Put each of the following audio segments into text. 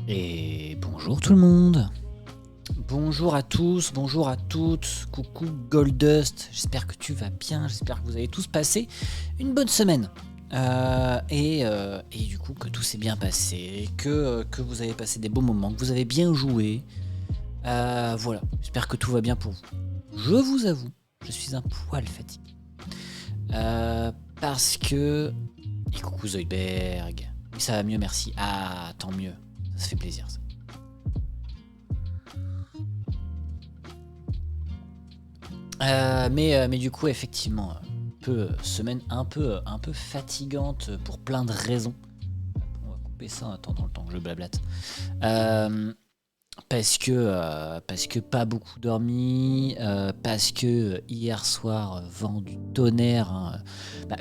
Et bonjour tout le monde. Bonjour à tous, bonjour à toutes. Coucou Goldust. J'espère que tu vas bien. J'espère que vous avez tous passé une bonne semaine. Et du coup que tout s'est bien passé, que vous avez passé des bons moments, que vous avez bien joué. Voilà, j'espère que tout va bien pour vous. Je vous avoue, je suis un poil fatigué. Parce que... Et coucou Zoidberg. Oui, ça va mieux, merci. Ah, tant mieux. Ça fait plaisir, ça. Mais du coup, effectivement, semaine un peu fatigante pour plein de raisons. On va couper ça en attendant le temps que je blablate. Parce que pas beaucoup dormi, parce que hier soir, vent du tonnerre. Hein,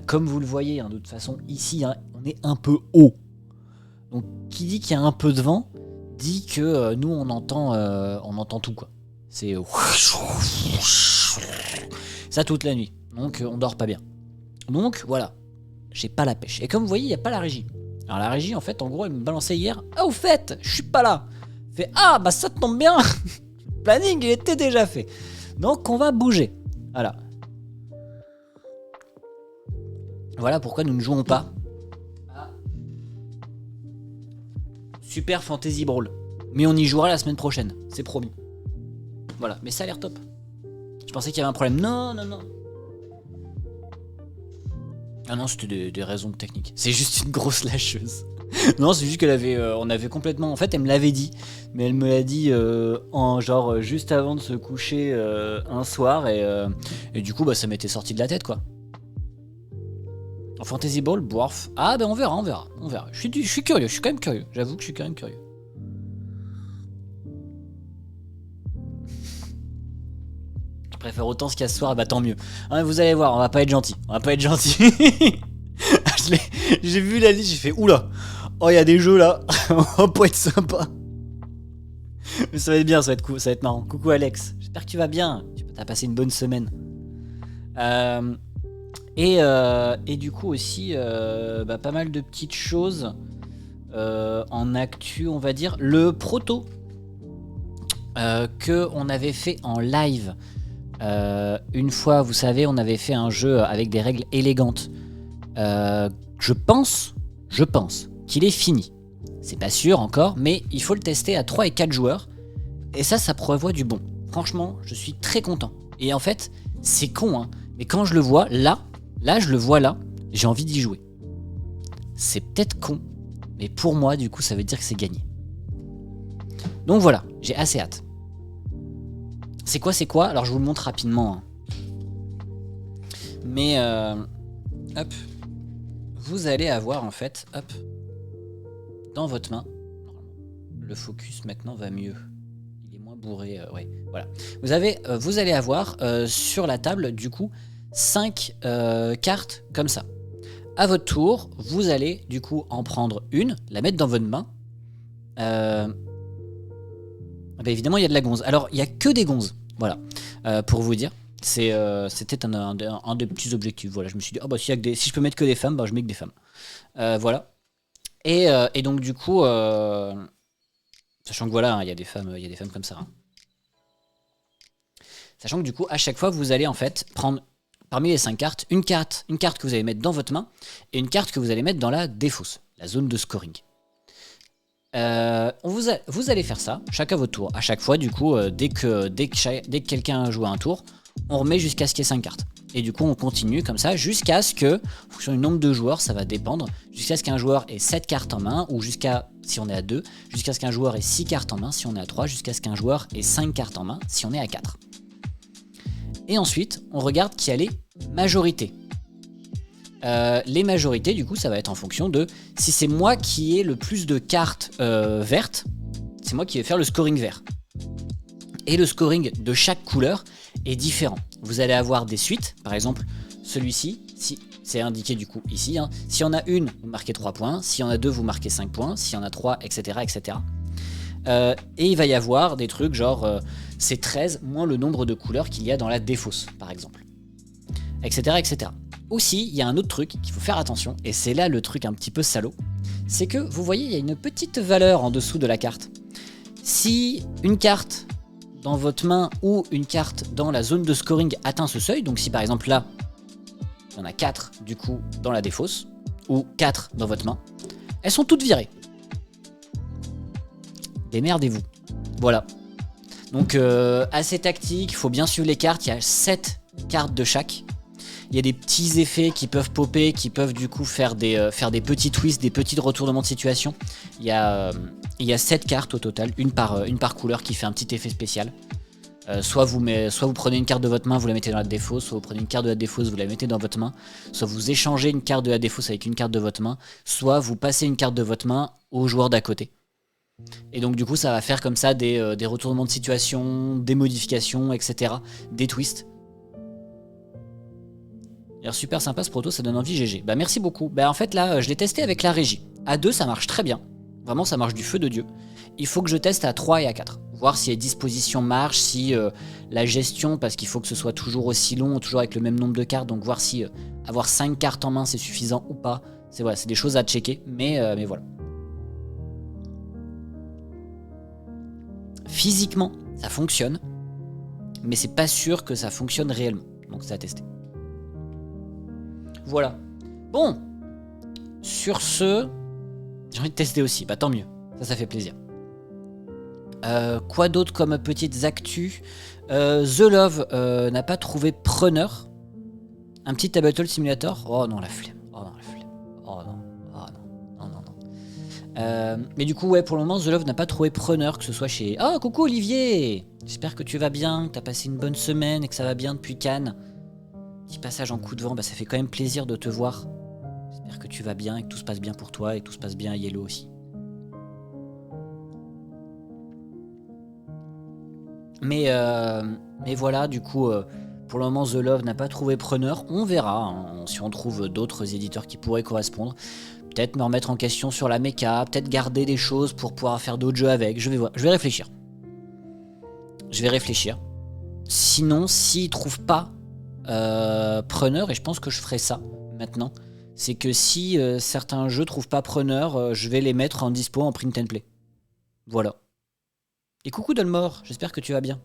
comme vous le voyez, hein, de toute façon, ici, hein, on est un peu haut. Donc, qui dit qu'il y a un peu de vent, dit que nous, on entend tout, quoi. C'est ça toute la nuit. Donc, on dort pas bien. Donc, voilà. J'ai pas la pêche. Et comme vous voyez, il n'y a pas la régie. Alors, la régie, en fait, en gros, elle me balançait hier. Ah, au fait, je suis pas là. Fait, ah, bah ça tombe bien. Le planning, il était déjà fait. Donc, on va bouger. Voilà. Voilà pourquoi nous ne jouons pas à Super Fantasy Brawl. Mais on y jouera la semaine prochaine, c'est promis. Voilà, mais ça a l'air top. Je pensais qu'il y avait un problème. Non. Ah non, c'était des raisons techniques. C'est juste une grosse lâcheuse. Non, c'est juste qu'elle avait, on avait complètement. En fait, elle me l'avait dit, mais elle me l'a dit en genre juste avant de se coucher un soir et du coup, bah, ça m'était sorti de la tête, quoi. En Fantasy Ball, bof. Ah, ben on verra. Je suis curieux, je suis quand même curieux. J'avoue que je suis quand même curieux. Je préfère autant ce qu'il y a ce soir, bah tant mieux. Hein, vous allez voir, on va pas être gentil. J'ai vu la liste, j'ai fait oula. Oh, il y a des jeux là. On va pas être sympa. Mais ça va être bien, ça va être marrant. Coucou Alex, j'espère que tu vas bien. T'as passé une bonne semaine. Et du coup aussi, pas mal de petites choses en actu, on va dire. Le proto que on avait fait en live. Une fois, vous savez, on avait fait un jeu avec des règles élégantes. Je pense qu'il est fini. C'est pas sûr encore, mais il faut le tester à 3 et 4 joueurs. Et ça prévoit du bon. Franchement, je suis très content. Et en fait, c'est con, hein, mais quand je le vois là, je le vois là, j'ai envie d'y jouer. C'est peut-être con, mais pour moi, du coup, ça veut dire que c'est gagné. Donc voilà, j'ai assez hâte. C'est quoi? Alors je vous le montre rapidement. Hein. Mais hop, vous allez avoir en fait, hop, dans votre main. Le focus maintenant va mieux. Il est moins bourré, ouais, voilà. Vous allez avoir sur la table du coup 5 cartes comme ça. À votre tour, vous allez du coup en prendre une, la mettre dans votre main. Évidemment, il y a de la gonze. Alors, il n'y a que des gonzes. Voilà. Pour vous dire. C'était un des petits objectifs. Voilà, je me suis dit, si je peux mettre que des femmes, je mets que des femmes. Voilà. Et donc, du coup, sachant que voilà, il y a des femmes comme ça. Hein. Sachant que du coup, à chaque fois, vous allez en fait prendre parmi les 5 cartes, une carte que vous allez mettre dans votre main et une carte que vous allez mettre dans la défausse, la zone de scoring. Vous allez faire ça, chacun à votre tour. À chaque fois, du coup, dès que quelqu'un a joué un tour, on remet jusqu'à ce qu'il y ait 5 cartes. Et du coup, on continue comme ça jusqu'à ce que, en fonction du nombre de joueurs, ça va dépendre, jusqu'à ce qu'un joueur ait 7 cartes en main, ou jusqu'à, si on est à 2, jusqu'à ce qu'un joueur ait 6 cartes en main, si on est à 3, jusqu'à ce qu'un joueur ait 5 cartes en main, si on est à 4. Et ensuite, on regarde qui a les majorités. Les majorités, du coup, ça va être en fonction de si c'est moi qui ai le plus de cartes vertes, c'est moi qui vais faire le scoring vert. Et le scoring de chaque couleur est différent. Vous allez avoir des suites, par exemple, celui-ci, si c'est indiqué du coup ici. Hein. Si on a une, vous marquez 3 points. Si on a 2, vous marquez 5 points. Si on a 3, etc. etc. Et il va y avoir des trucs genre c'est 13 moins le nombre de couleurs qu'il y a dans la défausse, par exemple. Etc. etc. Aussi, il y a un autre truc qu'il faut faire attention, et c'est là le truc un petit peu salaud, c'est que vous voyez, il y a une petite valeur en dessous de la carte. Si une carte dans votre main ou une carte dans la zone de scoring atteint ce seuil, donc si par exemple là, il y en a 4 du coup dans la défausse, ou 4 dans votre main, elles sont toutes virées. Démerdez-vous. Voilà. Donc assez tactique, il faut bien suivre les cartes, il y a 7 cartes de chaque. Il y a des petits effets qui peuvent popper, qui peuvent du coup faire des petits twists, des petits retournements de situation. Il y a 7 cartes au total, une par couleur qui fait un petit effet spécial. Soit vous prenez une carte de votre main, vous la mettez dans la défausse, soit vous prenez une carte de la défausse, vous la mettez dans votre main, soit vous échangez une carte de la défausse avec une carte de votre main, soit vous passez une carte de votre main au joueur d'à côté. Et donc du coup ça va faire comme ça des retournements de situation, des modifications, etc. Des twists. Super sympa ce proto, ça donne envie GG. Bah merci beaucoup. Bah en fait là, je l'ai testé avec la régie. À 2, ça marche très bien. Vraiment, ça marche du feu de Dieu. Il faut que je teste à 3 et à 4. Voir si les dispositions marchent, si la gestion, parce qu'il faut que ce soit toujours aussi long, toujours avec le même nombre de cartes. Donc voir si avoir 5 cartes en main, c'est suffisant ou pas. C'est des choses à checker, mais voilà. Physiquement, ça fonctionne. Mais c'est pas sûr que ça fonctionne réellement. Donc c'est à tester. Voilà. Bon. Sur ce, j'ai envie de tester aussi. Bah tant mieux. Ça fait plaisir. Quoi d'autre comme petites actus? The Love n'a pas trouvé preneur. Un petit Tabletop Simulator. Oh non, la flemme. Oh non, la flemme. Oh non. Oh non. Non, non, non. Mais du coup, ouais, pour le moment, The Love n'a pas trouvé preneur, que ce soit chez... Oh, coucou Olivier! J'espère que tu vas bien, que tu as passé une bonne semaine et que ça va bien depuis Cannes. Petit passage en coup de vent, bah, ça fait quand même plaisir de te voir. J'espère que tu vas bien et que tout se passe bien pour toi et que tout se passe bien à Yellow aussi. Mais voilà, du coup, pour le moment, The Love n'a pas trouvé preneur. On verra hein, si on trouve d'autres éditeurs qui pourraient correspondre. Peut-être me remettre en question sur la méca, peut-être garder des choses pour pouvoir faire d'autres jeux avec. Je vais réfléchir. Sinon, s'ils trouvent pas preneur, et je pense que je ferai ça maintenant, c'est que si certains jeux trouvent pas preneur, je vais les mettre en dispo en print and play. Voilà. Et coucou Dolmore, j'espère que tu vas bien.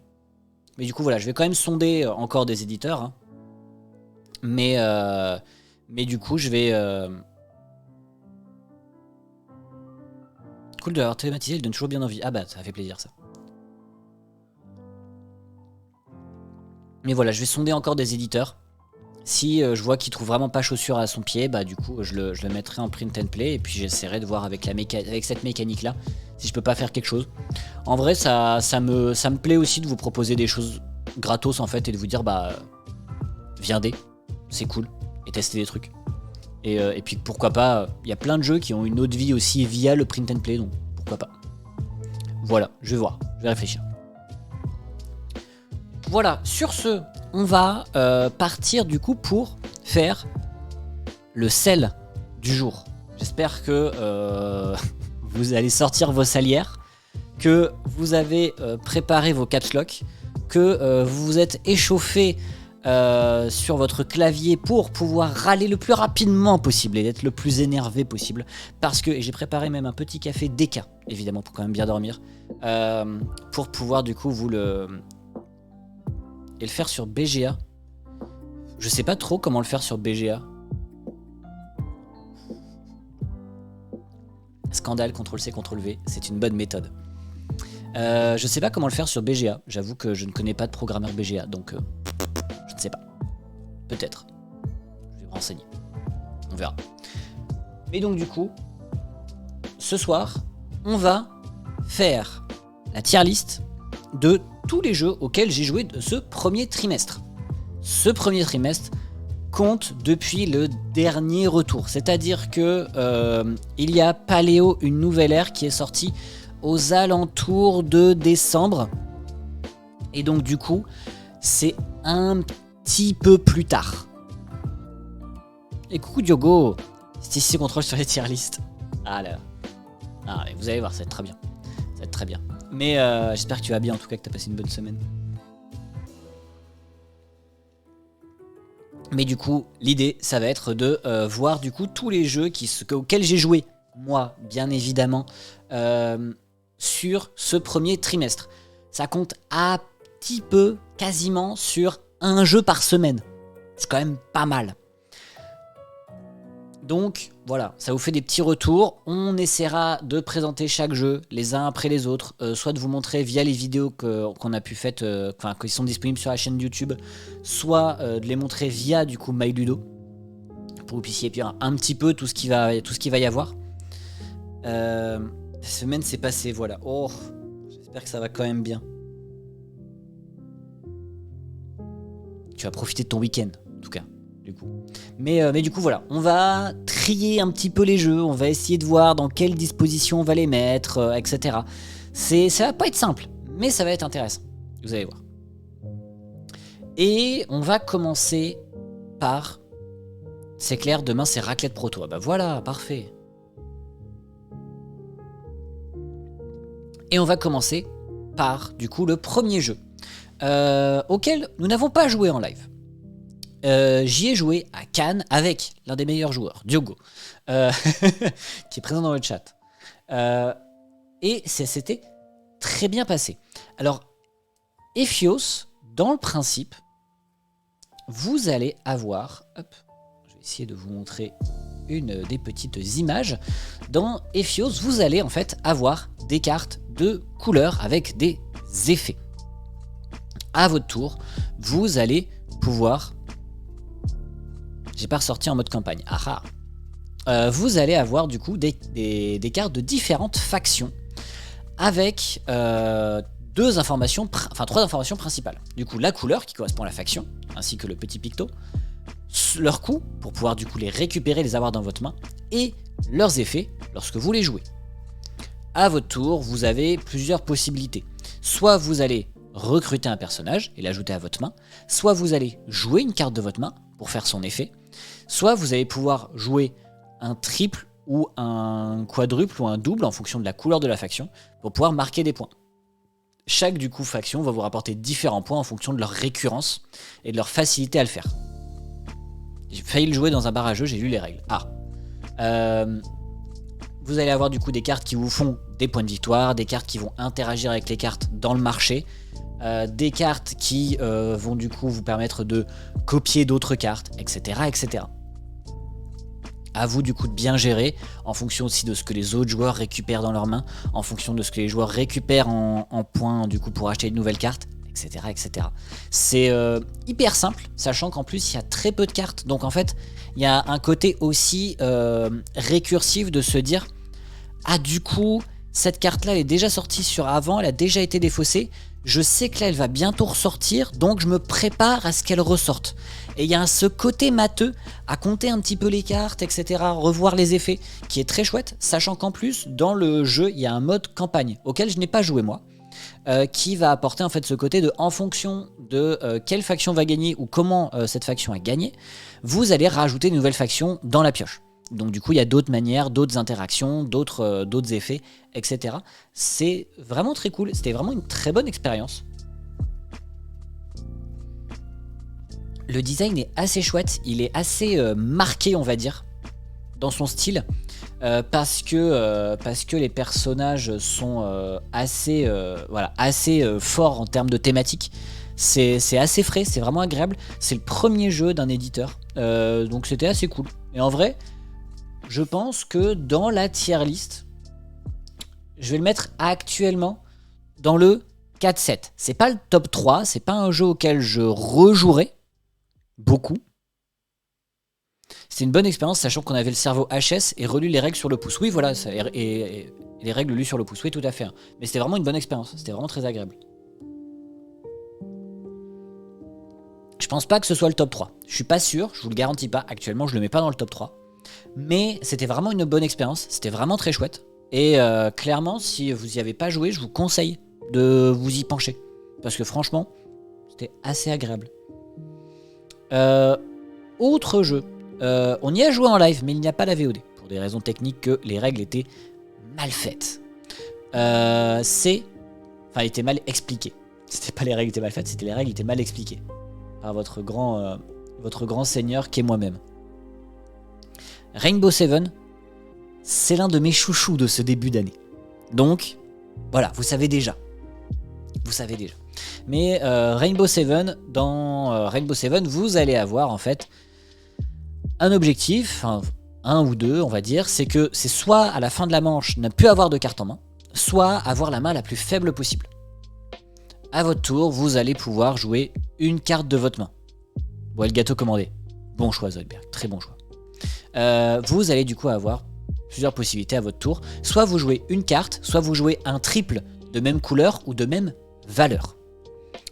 Mais du coup voilà, je vais quand même sonder encore des éditeurs. Hein. Mais du coup je vais... Cool de l'avoir thématisé, il donne toujours bien envie. Ah bah ça fait plaisir ça. Mais voilà, je vais sonder encore des éditeurs. Si je vois qu'il trouve vraiment pas chaussure à son pied, bah du coup je le mettrai en print and play et puis j'essaierai de voir avec cette mécanique là si je peux pas faire quelque chose. En vrai ça me plaît aussi de vous proposer des choses gratos en fait et de vous dire bah viendez, c'est cool et tester des trucs. Et puis pourquoi pas, il y a plein de jeux qui ont une autre vie aussi via le print and play donc pourquoi pas. Voilà, je vais voir, je vais réfléchir. Voilà, sur ce, on va partir du coup pour faire le sel du jour. J'espère que vous allez sortir vos salières, que vous avez préparé vos caps lock, que vous vous êtes échauffé sur votre clavier pour pouvoir râler le plus rapidement possible et d'être le plus énervé possible. Parce que, et j'ai préparé même un petit café déca, évidemment, pour quand même bien dormir, pour pouvoir du coup vous le... Et le faire sur BGA. Je sais pas trop comment le faire sur BGA. Scandale, CTRL-C, CTRL-V, c'est une bonne méthode. Je sais pas comment le faire sur BGA. J'avoue que je ne connais pas de programmeur BGA, donc je ne sais pas. Peut-être. Je vais me renseigner. On verra. Mais donc du coup, ce soir, on va faire la tier list de tous les jeux auxquels j'ai joué de ce premier trimestre. Ce premier trimestre compte depuis le dernier retour. C'est-à-dire que il y a Paléo, une nouvelle ère qui est sortie aux alentours de décembre. Et donc du coup, c'est un petit peu plus tard. Et coucou Diogo, c'est ici contrôle sur les tier list. Ah là. Ah, vous allez voir, ça va être très bien. Ça va être très bien. Mais j'espère que tu vas bien, en tout cas que tu as passé une bonne semaine. Mais du coup, l'idée, ça va être de voir du coup tous les jeux auxquels j'ai joué, moi, bien évidemment, sur ce premier trimestre. Ça compte à petit peu, quasiment, sur un jeu par semaine. C'est quand même pas mal. Donc voilà, ça vous fait des petits retours. On essaiera de présenter chaque jeu les uns après les autres, soit de vous montrer via les vidéos qu'on a pu faire, qui sont disponibles sur la chaîne YouTube, soit de les montrer via du coup MyLudo, pour que vous puissiez voir un petit peu tout ce qu'il va y avoir. La semaine s'est passée, voilà. Oh, j'espère que ça va quand même bien. Tu vas profiter de ton week-end, en tout cas. Du coup. Mais du coup voilà, on va trier un petit peu les jeux, on va essayer de voir dans quelle disposition on va les mettre, etc. Ça va pas être simple, mais ça va être intéressant, vous allez voir. Et on va commencer par, c'est clair, demain c'est raclette proto. Bah voilà, parfait. Et on va commencer par du coup le premier jeu auquel nous n'avons pas joué en live. J'y ai joué à Cannes avec l'un des meilleurs joueurs, Diogo, qui est présent dans le chat. Et ça s'était très bien passé. Alors, Ephios, dans le principe, vous allez avoir, hop, je vais essayer de vous montrer une des petites images. Dans Ephios, vous allez en fait avoir des cartes de couleurs avec des effets. À votre tour, vous allez pouvoir... J'ai pas ressorti en mode campagne. Vous allez avoir du coup des cartes de différentes factions avec trois informations principales. Du coup, la couleur qui correspond à la faction, ainsi que le petit picto, leur coût pour pouvoir du coup les récupérer, les avoir dans votre main, et leurs effets lorsque vous les jouez. À votre tour, vous avez plusieurs possibilités. Soit vous allez recruter un personnage et l'ajouter à votre main, soit vous allez jouer une carte de votre main pour faire son effet, soit vous allez pouvoir jouer un triple ou un quadruple ou un double en fonction de la couleur de la faction pour pouvoir marquer des points. Chaque du coup faction va vous rapporter différents points en fonction de leur récurrence et de leur facilité à le faire. J'ai failli le jouer dans un bar à jeu, j'ai lu les règles. Vous allez avoir du coup des cartes qui vous font des points de victoire, des cartes qui vont interagir avec les cartes dans le marché, des cartes qui vont du coup vous permettre de copier d'autres cartes, etc., etc. À vous du coup de bien gérer en fonction aussi de ce que les autres joueurs récupèrent dans leurs mains, en fonction de ce que les joueurs récupèrent en points du coup pour acheter de nouvelles cartes, etc., etc. C'est hyper simple, sachant qu'en plus il y a très peu de cartes, donc en fait il y a un côté aussi récursif de se dire ah du coup cette carte là elle est déjà sortie sur avant, elle a déjà été défaussée, je sais que là elle va bientôt ressortir, donc je me prépare à ce qu'elle ressorte. Et il y a ce côté matheux à compter un petit peu les cartes, etc., revoir les effets, qui est très chouette, sachant qu'en plus dans le jeu il y a un mode campagne auquel je n'ai pas joué moi, qui va apporter en fait ce côté de en fonction de quelle faction va gagner ou comment cette faction a gagné, vous allez rajouter une nouvelle faction dans la pioche. Donc du coup il y a d'autres manières, d'autres interactions, d'autres effets, etc. C'est vraiment très cool, c'était vraiment une très bonne expérience. Le design est assez chouette, il est assez marqué on va dire, dans son style, parce que les personnages sont assez forts en termes de thématique. C'est assez frais, c'est vraiment agréable, c'est le premier jeu d'un éditeur, donc c'était assez cool. Et en vrai, je pense que dans la tier list, je vais le mettre actuellement dans le 4-7. C'est pas le top 3, c'est pas un jeu auquel je rejouerai beaucoup. C'est une bonne expérience, sachant qu'on avait le cerveau HS et relu les règles sur le pouce. Oui, voilà, et les règles lues sur le pouce, oui, tout à fait. Mais c'était vraiment une bonne expérience, c'était vraiment très agréable. Je pense pas que ce soit le top 3. Je suis pas sûr, je vous le garantis pas. Actuellement, je le mets pas dans le top 3. Mais c'était vraiment une bonne expérience, c'était vraiment très chouette. Et clairement, si vous y avez pas joué, je vous conseille de vous y pencher. Parce que franchement, c'était assez agréable. Autre jeu. On y a joué en live, mais il n'y a pas la VOD. Pour des raisons techniques que les règles étaient mal faites. Enfin, elles étaient mal expliquées. C'était pas les règles étaient mal faites, c'était les règles étaient mal expliquées. Par votre grand seigneur qui est moi-même. Rainbow Seven, c'est l'un de mes chouchous de ce début d'année. Donc, voilà, vous savez déjà. Mais Rainbow Seven, dans Rainbow Seven, vous allez avoir en fait un objectif, un ou deux on va dire, c'est que c'est soit à la fin de la manche ne plus avoir de carte en main, soit avoir la main la plus faible possible. À votre tour, vous allez pouvoir jouer une carte de votre main. Bon, le gâteau commandé. Bon choix Zoidberg, très bon choix. Vous allez du coup avoir plusieurs possibilités à votre tour. Soit vous jouez une carte, soit vous jouez un triple de même couleur ou de même valeur.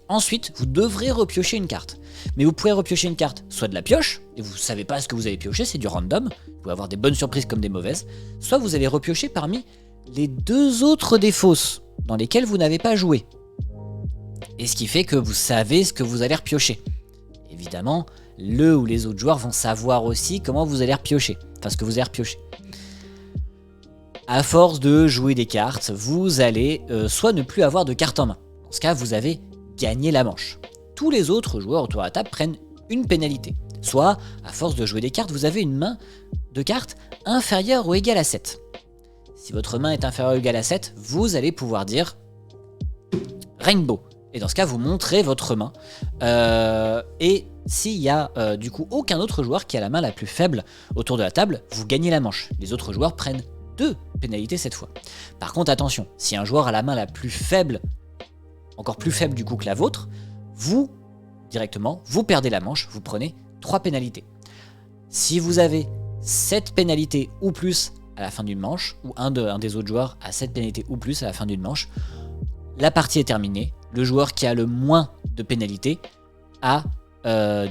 Ensuite, vous devrez repiocher une carte. Mais vous pouvez repiocher une carte soit de la pioche, et vous ne savez pas ce que vous avez pioché, c'est du random. Vous pouvez avoir des bonnes surprises comme des mauvaises. Soit vous allez repiocher parmi les deux autres des fausses, dans lesquelles vous n'avez pas joué. Et ce qui fait que vous savez ce que vous allez repiocher. Évidemment, le ou les autres joueurs vont savoir aussi comment vous allez repiocher. Enfin, ce que vous allez repiocher. À force de jouer des cartes, vous allez soit ne plus avoir de cartes en main. Dans ce cas, vous avez gagné la manche. Tous les autres joueurs autour de la table prennent une pénalité. Soit, à force de jouer des cartes, vous avez une main de cartes inférieure ou égale à 7. Si votre main est inférieure ou égale à 7, vous allez pouvoir dire Rainbow, Et dans ce cas, vous montrez votre main. Et s'il y a du coup aucun autre joueur qui a la main la plus faible autour de la table, vous gagnez la manche. Les autres joueurs prennent 2 pénalités cette fois. Par contre, attention, si un joueur a la main la plus faible, encore plus faible du coup que la vôtre, vous, directement, vous perdez la manche, vous prenez 3 pénalités. Si vous avez 7 pénalités ou plus à la fin d'une manche, ou un des autres joueurs a 7 pénalités ou plus à la fin d'une manche, la partie est terminée. Le joueur qui a le moins de pénalités a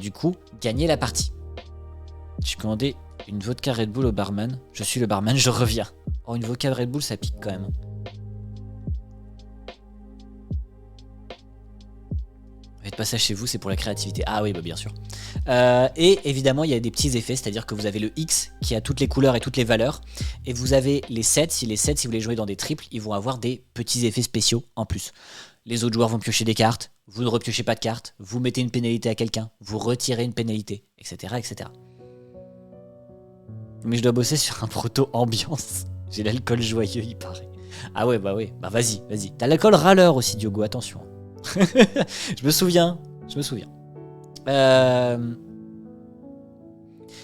du coup gagné la partie. J'ai commandé une vodka Red Bull au barman. Je suis le barman, je reviens. Oh, une vodka Red Bull, ça pique quand même. Faites pas ça chez vous, c'est pour la créativité. Ah oui, bah bien sûr. Et évidemment, il y a des petits effets, c'est-à-dire que vous avez le X qui a toutes les couleurs et toutes les valeurs. Et vous avez les 7. Si vous les jouez dans des triples, ils vont avoir des petits effets spéciaux en plus. Les autres joueurs vont piocher des cartes, vous ne repiochez pas de cartes, vous mettez une pénalité à quelqu'un, vous retirez une pénalité, etc. etc. Mais je dois bosser sur un proto ambiance. J'ai l'alcool joyeux, il paraît. Ah ouais, bah oui, bah vas-y. T'as l'alcool râleur aussi, Diogo, attention. Je me souviens.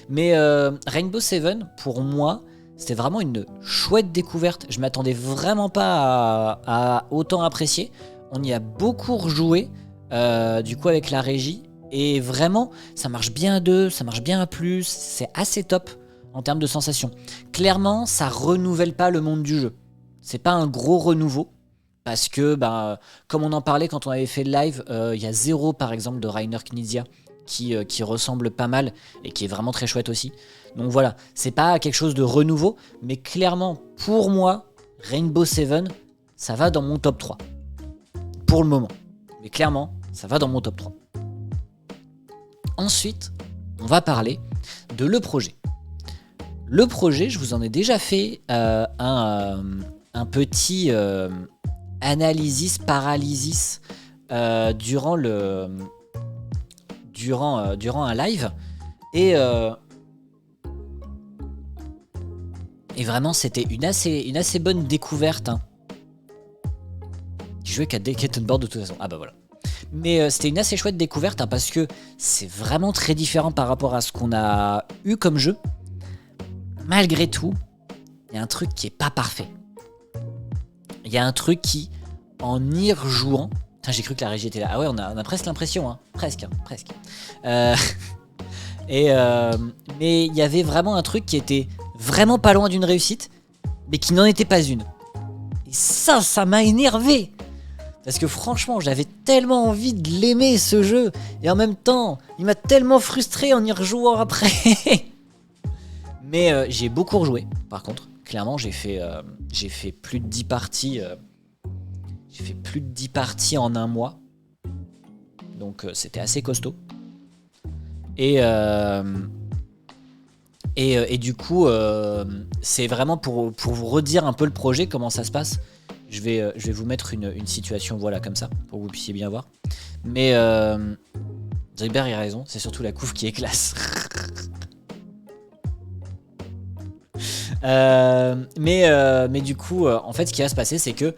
Mais Rainbow Seven, pour moi, c'était vraiment une chouette découverte. Je m'attendais vraiment pas à autant apprécier. On y a beaucoup rejoué, du coup avec la régie. Et vraiment, ça marche bien à 2, ça marche bien à plus. C'est assez top en termes de sensations. Clairement, ça renouvelle pas le monde du jeu. C'est pas un gros renouveau. Parce que, comme on en parlait quand on avait fait le live, il y a 0 par exemple de Reiner Knizia qui ressemble pas mal et qui est vraiment très chouette aussi. Donc voilà, c'est pas quelque chose de renouveau, mais clairement, pour moi, Rainbow Seven, ça va dans mon top 3. Pour le moment. Mais clairement, ça va dans mon top 3. Ensuite, on va parler de le projet. Le projet, je vous en ai déjà fait un petit... analysis paralysis durant un live et vraiment c'était une assez bonne découverte, hein. J'ai joué qu'à Decathlon de toute façon. Ah bah voilà. Mais c'était une assez chouette découverte, hein, parce que c'est vraiment très différent par rapport à ce qu'on a eu comme jeu. Malgré tout, il y a un truc qui est pas parfait. Il y a un truc qui, en y rejouant... Putain, j'ai cru que la régie était là. Ah ouais, on a presque l'impression, hein. Presque. Mais il y avait vraiment un truc qui était vraiment pas loin d'une réussite, mais qui n'en était pas une. Et ça m'a énervé. Parce que franchement, j'avais tellement envie de l'aimer, ce jeu. Et en même temps, il m'a tellement frustré en y rejouant après. Mais j'ai beaucoup rejoué, par contre. Clairement, j'ai fait plus de 10 parties. J'ai fait plus de 10 parties en un mois. Donc c'était assez costaud. Et du coup, c'est vraiment pour vous redire un peu le projet, comment ça se passe. Je vais vous mettre une situation, voilà, comme ça, pour que vous puissiez bien voir. Mais Dribert a raison, c'est surtout la couve qui est classe. Mais du coup, en fait, ce qui va se passer, c'est que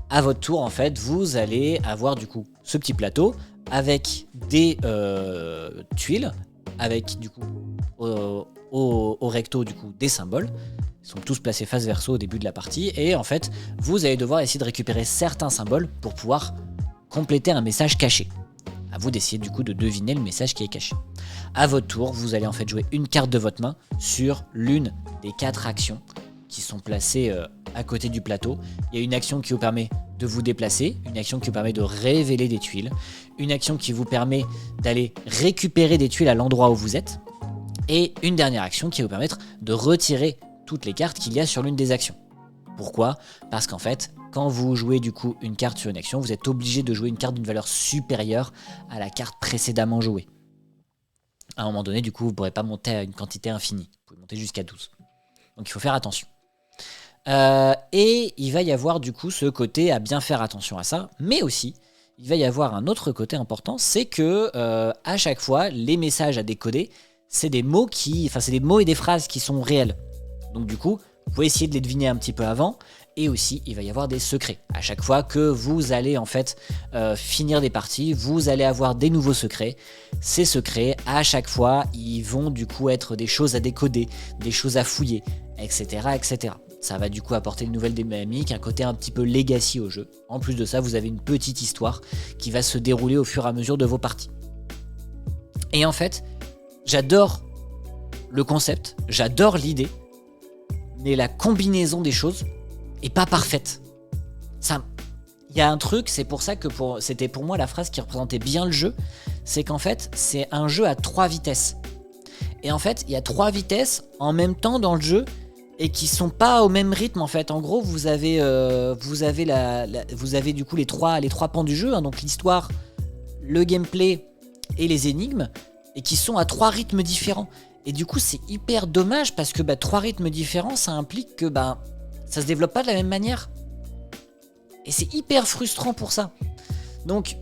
à votre tour, en fait, vous allez avoir du coup ce petit plateau avec des tuiles, avec du coup au recto du coup des symboles. Ils sont tous placés face verso au début de la partie, et en fait, vous allez devoir essayer de récupérer certains symboles pour pouvoir compléter un message caché. À vous d'essayer du coup de deviner le message qui est caché. À votre tour, vous allez en fait jouer une carte de votre main sur l'une des 4 actions qui sont placées à côté du plateau. Il y a une action qui vous permet de vous déplacer, une action qui vous permet de révéler des tuiles, une action qui vous permet d'aller récupérer des tuiles à l'endroit où vous êtes, et une dernière action qui va vous permettre de retirer toutes les cartes qu'il y a sur l'une des actions. Pourquoi ? Parce qu'en fait, quand vous jouez du coup une carte sur une action, vous êtes obligé de jouer une carte d'une valeur supérieure à la carte précédemment jouée. À un moment donné, du coup, vous ne pourrez pas monter à une quantité infinie. Vous pouvez monter jusqu'à 12. Donc il faut faire attention. Et il va y avoir du coup ce côté à bien faire attention à ça, mais aussi il va y avoir un autre côté important, c'est que à chaque fois les messages à décoder, c'est des mots c'est des mots et des phrases qui sont réels. Donc du coup, Vous pouvez essayer de les deviner un petit peu avant. Et aussi, il va y avoir des secrets. À chaque fois que vous allez en fait finir des parties, vous allez avoir des nouveaux secrets. Ces secrets, à chaque fois, ils vont du coup être des choses à décoder, des choses à fouiller, etc. etc. Ça va du coup apporter une nouvelle dynamique, un côté un petit peu legacy au jeu. En plus de ça, vous avez une petite histoire qui va se dérouler au fur et à mesure de vos parties. Et en fait, j'adore le concept, j'adore l'idée, mais la combinaison des choses est pas parfaite. Il y a un truc, c'est pour ça que c'était pour moi la phrase qui représentait bien le jeu, c'est qu'en fait, c'est un jeu à 3 vitesses. Et en fait, il y a 3 vitesses en même temps dans le jeu et qui sont pas au même rythme en fait. En gros, vous avez du coup les trois pans du jeu, hein, donc l'histoire, le gameplay et les énigmes, et qui sont à 3 rythmes différents. Et du coup, c'est hyper dommage parce que 3 rythmes différents, ça implique que ça se développe pas de la même manière. Et c'est hyper frustrant pour ça. Donc,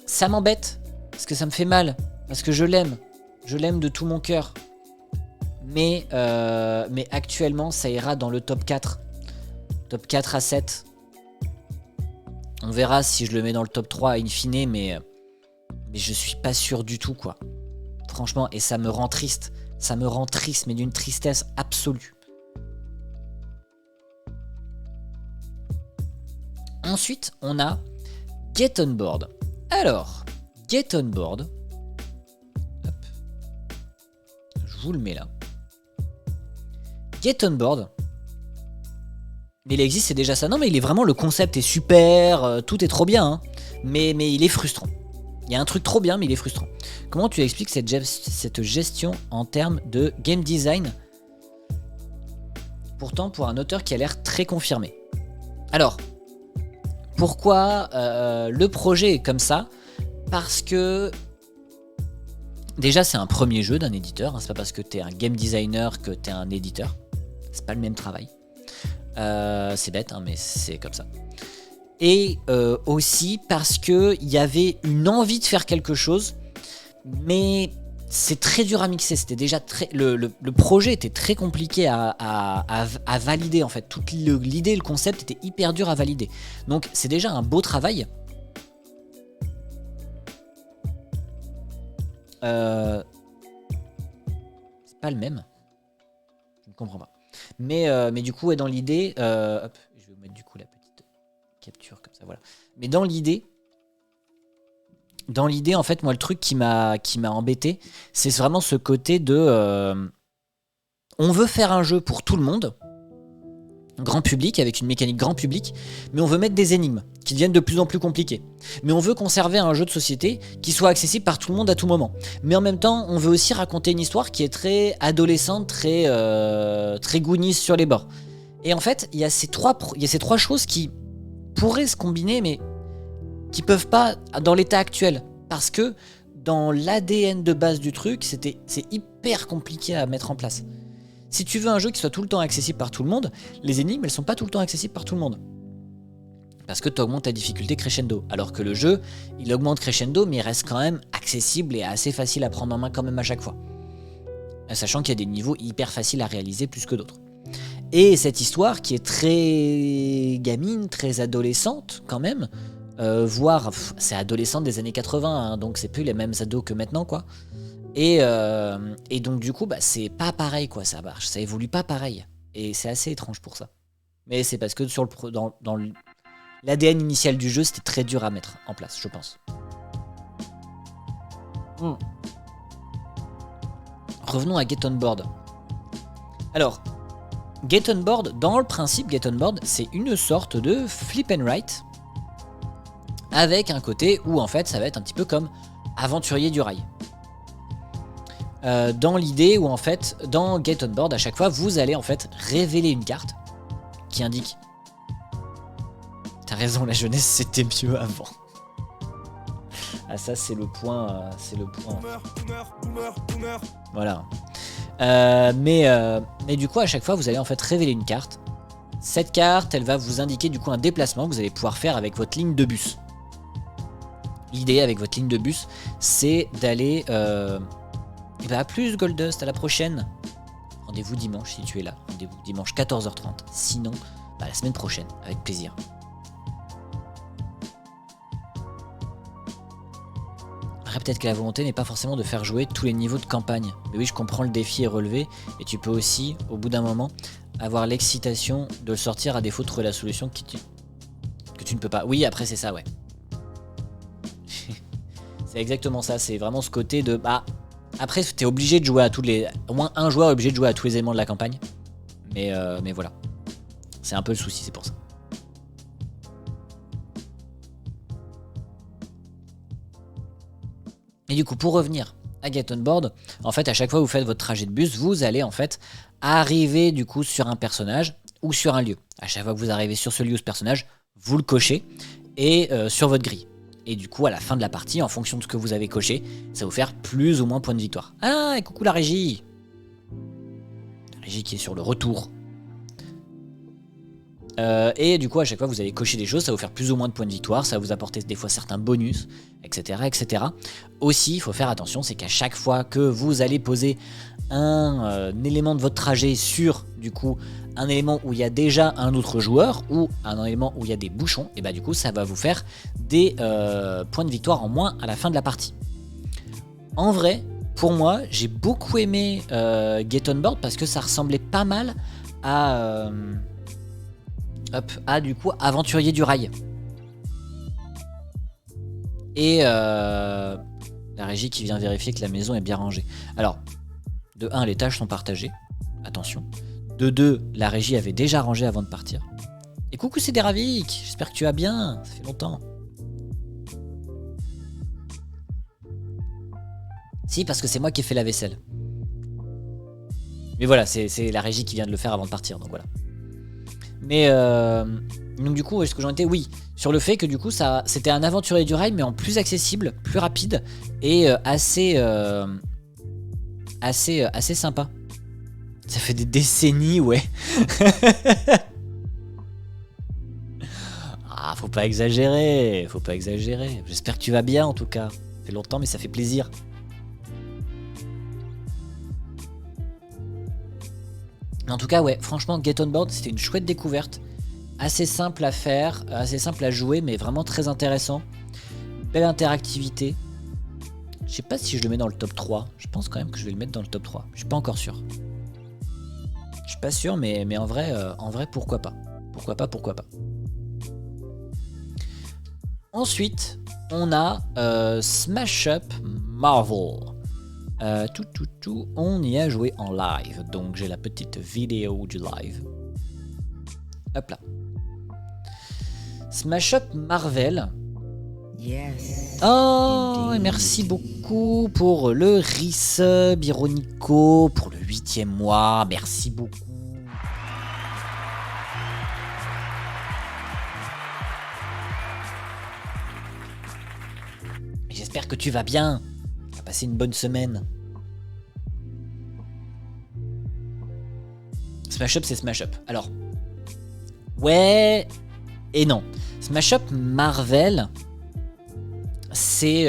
ça m'embête, parce que ça me fait mal, parce que je l'aime. Je l'aime de tout mon cœur. Mais actuellement, ça ira dans le top 4. Top 4 à 7. On verra si je le mets dans le top 3 in fine, mais je suis pas sûr du tout, quoi. Franchement, et ça me rend triste. Ça me rend triste, mais d'une tristesse absolue. Ensuite, on a Get On Board. Alors, Get On Board. Hop. Je vous le mets là. Get On Board. Mais il existe, c'est déjà ça. Non, mais il est vraiment, le concept est super, tout est trop bien. Hein. Mais il est frustrant. Il y a un truc trop bien, mais il est frustrant. Comment tu expliques cette gestion en termes de game design? Pourtant, pour un auteur qui a l'air très confirmé. Alors, pourquoi le projet est comme ça? Parce que déjà c'est un premier jeu d'un éditeur, hein, c'est pas parce que t'es un game designer que t'es un éditeur, c'est pas le même travail. C'est bête, hein, mais c'est comme ça. Et aussi parce que il y avait une envie de faire quelque chose, mais c'est très dur à mixer. C'était déjà le projet était très compliqué à valider en fait. Toute l'idée, le concept était hyper dur à valider. Donc c'est déjà un beau travail. C'est pas le même. Je ne comprends pas. Mais du coup, dans l'idée, hop, je vais vous mettre du coup la petite capture comme ça, voilà. Mais dans l'idée, en fait, moi, le truc qui m'a embêté, c'est vraiment ce côté de... on veut faire un jeu pour tout le monde, grand public, avec une mécanique grand public, mais on veut mettre des énigmes qui deviennent de plus en plus compliquées. Mais on veut conserver un jeu de société qui soit accessible par tout le monde à tout moment. Mais en même temps, on veut aussi raconter une histoire qui est très adolescente, très Goonies sur les bords. Et en fait, il y a ces trois choses qui pourraient se combiner, mais qui peuvent pas dans l'état actuel. Parce que dans l'ADN de base du truc, c'est hyper compliqué à mettre en place. Si tu veux un jeu qui soit tout le temps accessible par tout le monde, les énigmes, elles sont pas tout le temps accessibles par tout le monde. Parce que tu augmentes ta difficulté crescendo. Alors que le jeu, il augmente crescendo, mais il reste quand même accessible et assez facile à prendre en main quand même à chaque fois. Sachant qu'il y a des niveaux hyper faciles à réaliser plus que d'autres. Et cette histoire qui est très gamine, très adolescente quand même, voire c'est adolescente des années 80, hein, donc c'est plus les mêmes ados que maintenant, quoi. Et donc du coup, c'est pas pareil, quoi, ça marche, ça évolue pas pareil. Et c'est assez étrange pour ça. Mais c'est parce que dans l'ADN initial du jeu, c'était très dur à mettre en place, je pense. Revenons à Get On Board. Alors, Get On Board, dans le principe, Get On Board, c'est une sorte de flip and write, avec un côté où en fait ça va être un petit peu comme Aventurier du rail. Dans l'idée où en fait, dans Get On Board, à chaque fois, vous allez en fait révéler une carte qui indique... T'as raison, la jeunesse c'était mieux avant. Ah ça c'est le point... Boomer. Voilà. Mais du coup, à chaque fois, vous allez en fait révéler une carte. Cette carte, elle va vous indiquer du coup un déplacement que vous allez pouvoir faire avec votre ligne de bus. L'idée avec votre ligne de bus, c'est d'aller... Et à plus Goldust, à la prochaine. rendez-vous dimanche si tu es là. Rendez-vous dimanche 14h30. Sinon, la semaine prochaine, avec plaisir. Après, peut-être que la volonté n'est pas forcément de faire jouer tous les niveaux de campagne. Mais oui, je comprends, le défi est relevé. Et tu peux aussi, au bout d'un moment, avoir l'excitation de le sortir à défaut de trouver la solution que tu ne peux pas. Oui, après, c'est ça, ouais. C'est exactement ça. C'est vraiment ce côté de... Après, tu es obligé de jouer à tous les... Au moins un joueur est obligé de jouer à tous les éléments de la campagne. Mais voilà. C'est un peu le souci, c'est pour ça. Et du coup, pour revenir à Get On Board, en fait, à chaque fois que vous faites votre trajet de bus, vous allez en fait arriver du coup sur un personnage ou sur un lieu. À chaque fois que vous arrivez sur ce lieu ou ce personnage, vous le cochez et sur votre grille. Et du coup, à la fin de la partie, en fonction de ce que vous avez coché, ça va vous faire plus ou moins points de victoire. Ah, et coucou la régie! La régie qui est sur le retour. Et du coup, à chaque fois que vous allez cocher des choses, ça va vous faire plus ou moins de points de victoire, ça va vous apporter des fois certains bonus, etc. etc. Aussi, il faut faire attention, c'est qu'à chaque fois que vous allez poser un élément de votre trajet sur, du coup, un élément où il y a déjà un autre joueur, ou un élément où il y a des bouchons, et bah du coup, ça va vous faire des points de victoire en moins à la fin de la partie. En vrai, pour moi, j'ai beaucoup aimé Get On Board parce que ça ressemblait pas mal à... du coup Aventurier du Rail. Et la régie qui vient vérifier que la maison est bien rangée. Alors, de 1, les tâches sont partagées. Attention. De 2, la régie avait déjà rangé avant de partir. Et coucou Cédéravik, j'espère que tu vas bien, ça fait longtemps. Si, parce que c'est moi qui ai fait la vaisselle. Mais voilà, c'est la régie qui vient de le faire avant de partir, donc voilà. Mais donc du coup, est-ce que j'en étais? Oui, sur le fait que du coup, c'était un aventurier du rail, mais en plus accessible, plus rapide et assez sympa. Ça fait des décennies, ouais. Faut pas exagérer, faut pas exagérer. J'espère que tu vas bien en tout cas. Ça fait longtemps, mais ça fait plaisir. En tout cas, ouais, franchement, Get On Board, c'était une chouette découverte. Assez simple à faire, assez simple à jouer, mais vraiment très intéressant. Belle interactivité. Je sais pas si je le mets dans le top 3. Je pense quand même que je vais le mettre dans le top 3. Je suis pas encore sûr. Je suis pas sûr, mais en vrai, pourquoi pas. Pourquoi pas. Ensuite, on a Smash Up Marvel. On y a joué en live, donc j'ai la petite vidéo du live. Hop là. Smash Up Marvel. Yes. Oh, et merci beaucoup pour le resub, Ironico, pour le 8e mois. Merci beaucoup. J'espère que tu vas bien. Tu as passé une bonne semaine. Smash Up, c'est Smash Up. Alors, ouais et non. Smash Up Marvel, c'est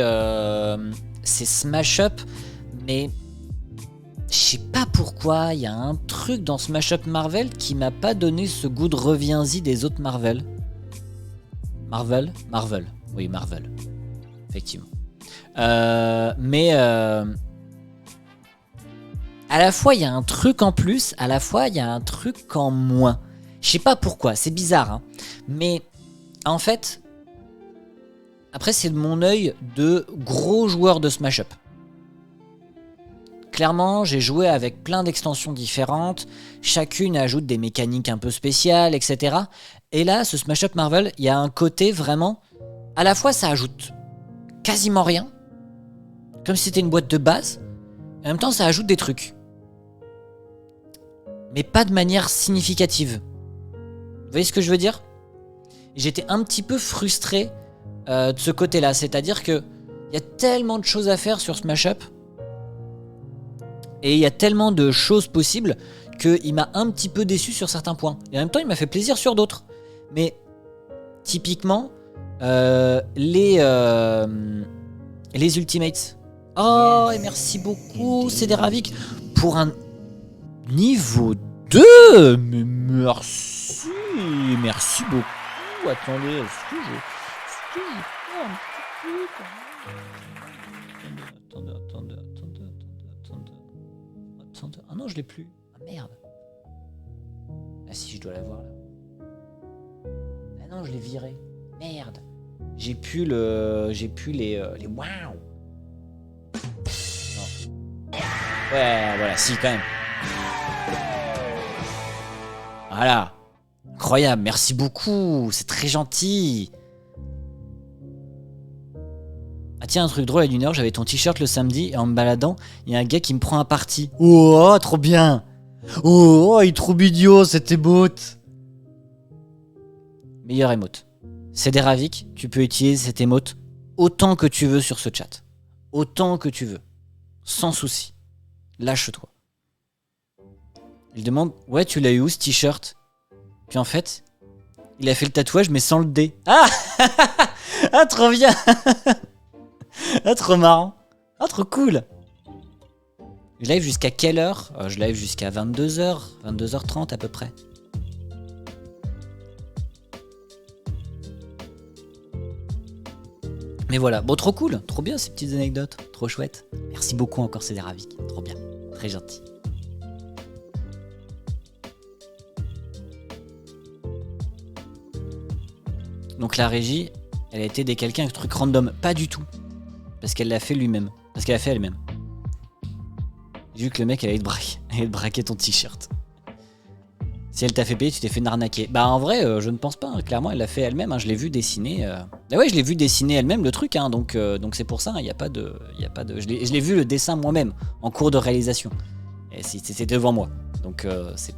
Smash Up, mais je sais pas pourquoi, il y a un truc dans Smash Up Marvel qui m'a pas donné ce goût de reviens-y des autres Marvel. Marvel, oui Marvel, effectivement. Mais à la fois il y a un truc en plus, à la fois il y a un truc en moins. Je sais pas pourquoi, c'est bizarre, hein. Mais en fait, après c'est mon œil de gros joueur de Smash Up. Clairement, j'ai joué avec plein d'extensions différentes, chacune ajoute des mécaniques un peu spéciales, etc. Et là, ce Smash Up Marvel, il y a un côté vraiment... À la fois, ça ajoute quasiment rien, comme si c'était une boîte de base, et en même temps, ça ajoute des trucs. Mais pas de manière significative. Vous voyez ce que je veux dire? J'étais un petit peu frustré de ce côté-là, c'est-à-dire que il y a tellement de choses à faire sur Smash Up, et il y a tellement de choses possibles qu'il m'a un petit peu déçu sur certains points. Et en même temps, il m'a fait plaisir sur d'autres. Mais typiquement, les Ultimates. Oh, et merci beaucoup, Cédéravik, pour un Niveau 2. Mais merci. Merci beaucoup. Attendez, est-ce que je fais un petit peu Attendez. Ah non, je l'ai plus. Ah merde. Ah si, je dois l'avoir là. Ah non, je l'ai viré. Merde. J'ai plus les waouh. Non. Ouais, voilà, si quand même. Voilà. Incroyable, merci beaucoup. C'est très gentil. Ah tiens, un truc drôle à 1h, j'avais ton t-shirt le samedi et en me baladant, il y a un gars qui me prend un parti. Oh, trop bien. Oh, il est trop idiot, cette émote. Meilleure émote. Cédéravik, tu peux utiliser cette émote autant que tu veux sur ce chat. Autant que tu veux. Sans souci. Lâche-toi. Il demande, ouais, tu l'as eu où ce t-shirt? Puis en fait, il a fait le tatouage mais sans le D. Ah ah, trop bien. Ah, trop marrant. Ah, trop cool. Je live jusqu'à quelle heure? Je live jusqu'à 22h, 22h30 à peu près. Mais voilà, bon, trop cool, trop bien ces petites anecdotes, trop chouette. Merci beaucoup encore Cédéravik, trop bien, très gentil. Donc la régie, elle a été des quelqu'un avec truc random, pas du tout. Parce qu'elle l'a fait lui-même, parce qu'elle l'a fait elle-même. J'ai vu que le mec elle allait te braquer ton t-shirt. Si elle t'a fait payer, tu t'es fait arnaquer. Bah en vrai, je ne pense pas. Hein. Clairement, elle l'a fait elle-même. Hein. Je l'ai vu dessiner. Ah ouais, je l'ai vu dessiner elle-même le truc. Hein. Donc c'est pour ça. Il n'y a pas de, Je l'ai vu le dessin moi-même en cours de réalisation. Et c'est devant moi. Donc c'est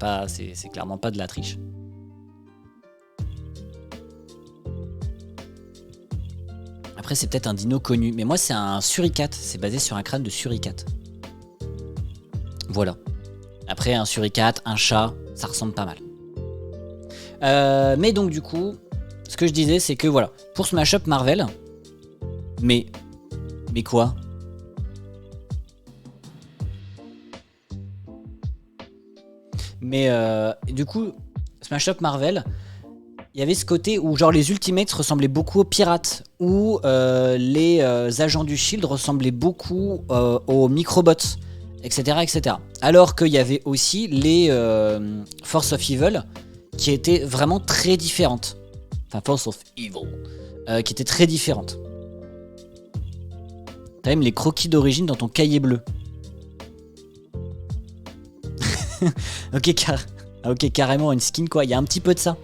clairement pas de la triche. Après, c'est peut-être un dino connu. Mais moi, c'est un suricate. C'est basé sur un crâne de suricate. Voilà. Après, un suricate, un chat, ça ressemble pas mal. Mais donc, du coup, ce que je disais, c'est que voilà, pour Smash Up Marvel, mais quoi? Mais du coup, Smash Up Marvel, il y avait ce côté où genre les Ultimates ressemblaient beaucoup aux pirates, où les agents du Shield ressemblaient beaucoup aux Microbots, etc. Alors qu'il y avait aussi les Force of Evil qui étaient vraiment très différentes. Enfin, Force of Evil, qui étaient très différentes. T'as même les croquis d'origine dans ton cahier bleu. Ok, carrément une skin quoi, il y a un petit peu de ça.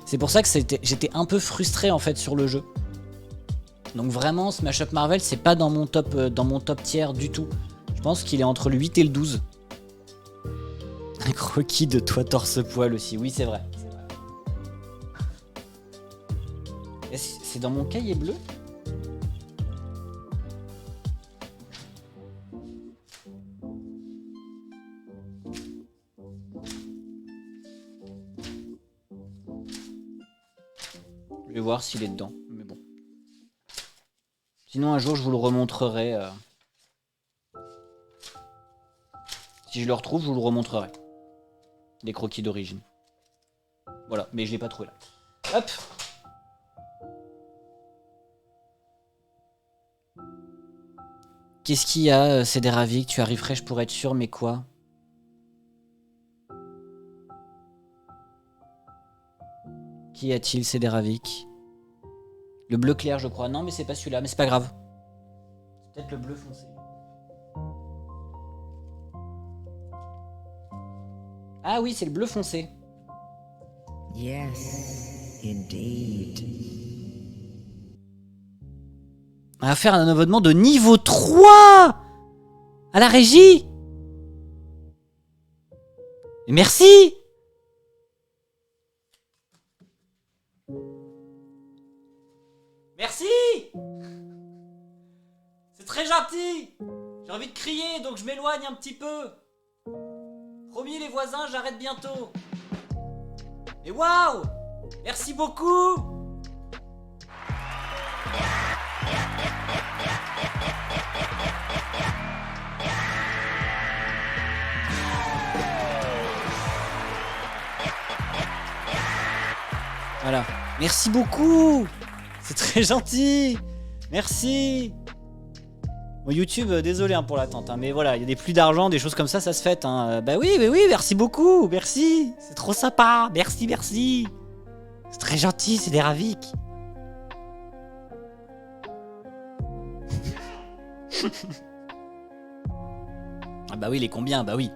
C'est pour ça que j'étais un peu frustré en fait sur le jeu. Donc vraiment, Smash Up Marvel, c'est pas dans mon top tiers du tout. Je pense qu'il est entre le 8 et le 12. Un croquis de toi torse-poil aussi, oui c'est vrai. C'est dans mon cahier bleu? Je vais voir s'il est dedans, mais bon. Sinon un jour je vous le remontrerai. Si je le retrouve, je vous le remontrerai. Des croquis d'origine. Voilà, mais je l'ai pas trouvé là. Hop! Qu'est-ce qu'il y a, Cédéravik? Tu arrives fraîche pour être sûr, mais quoi? Qu'y a-t-il, Cédéravik? Le bleu clair, je crois. Non, mais c'est pas celui-là, mais c'est pas grave. C'est peut-être le bleu foncé. Ah oui, c'est le bleu foncé. Yes, indeed. On va faire un abonnement de niveau 3 à la régie. Et merci. Merci. C'est très gentil. J'ai envie de crier, donc je m'éloigne un petit peu. Promis les voisins, j'arrête bientôt. Et waouh! Merci beaucoup! Voilà. Merci beaucoup. C'est très gentil. Merci. Bon, YouTube, désolé pour l'attente, mais voilà, il y a des pluies d'argent, des choses comme ça se fait. Bah oui, merci beaucoup, merci. C'est trop sympa, merci. C'est très gentil, c'est des Ravik. Ah bah oui, les combien? Bah oui,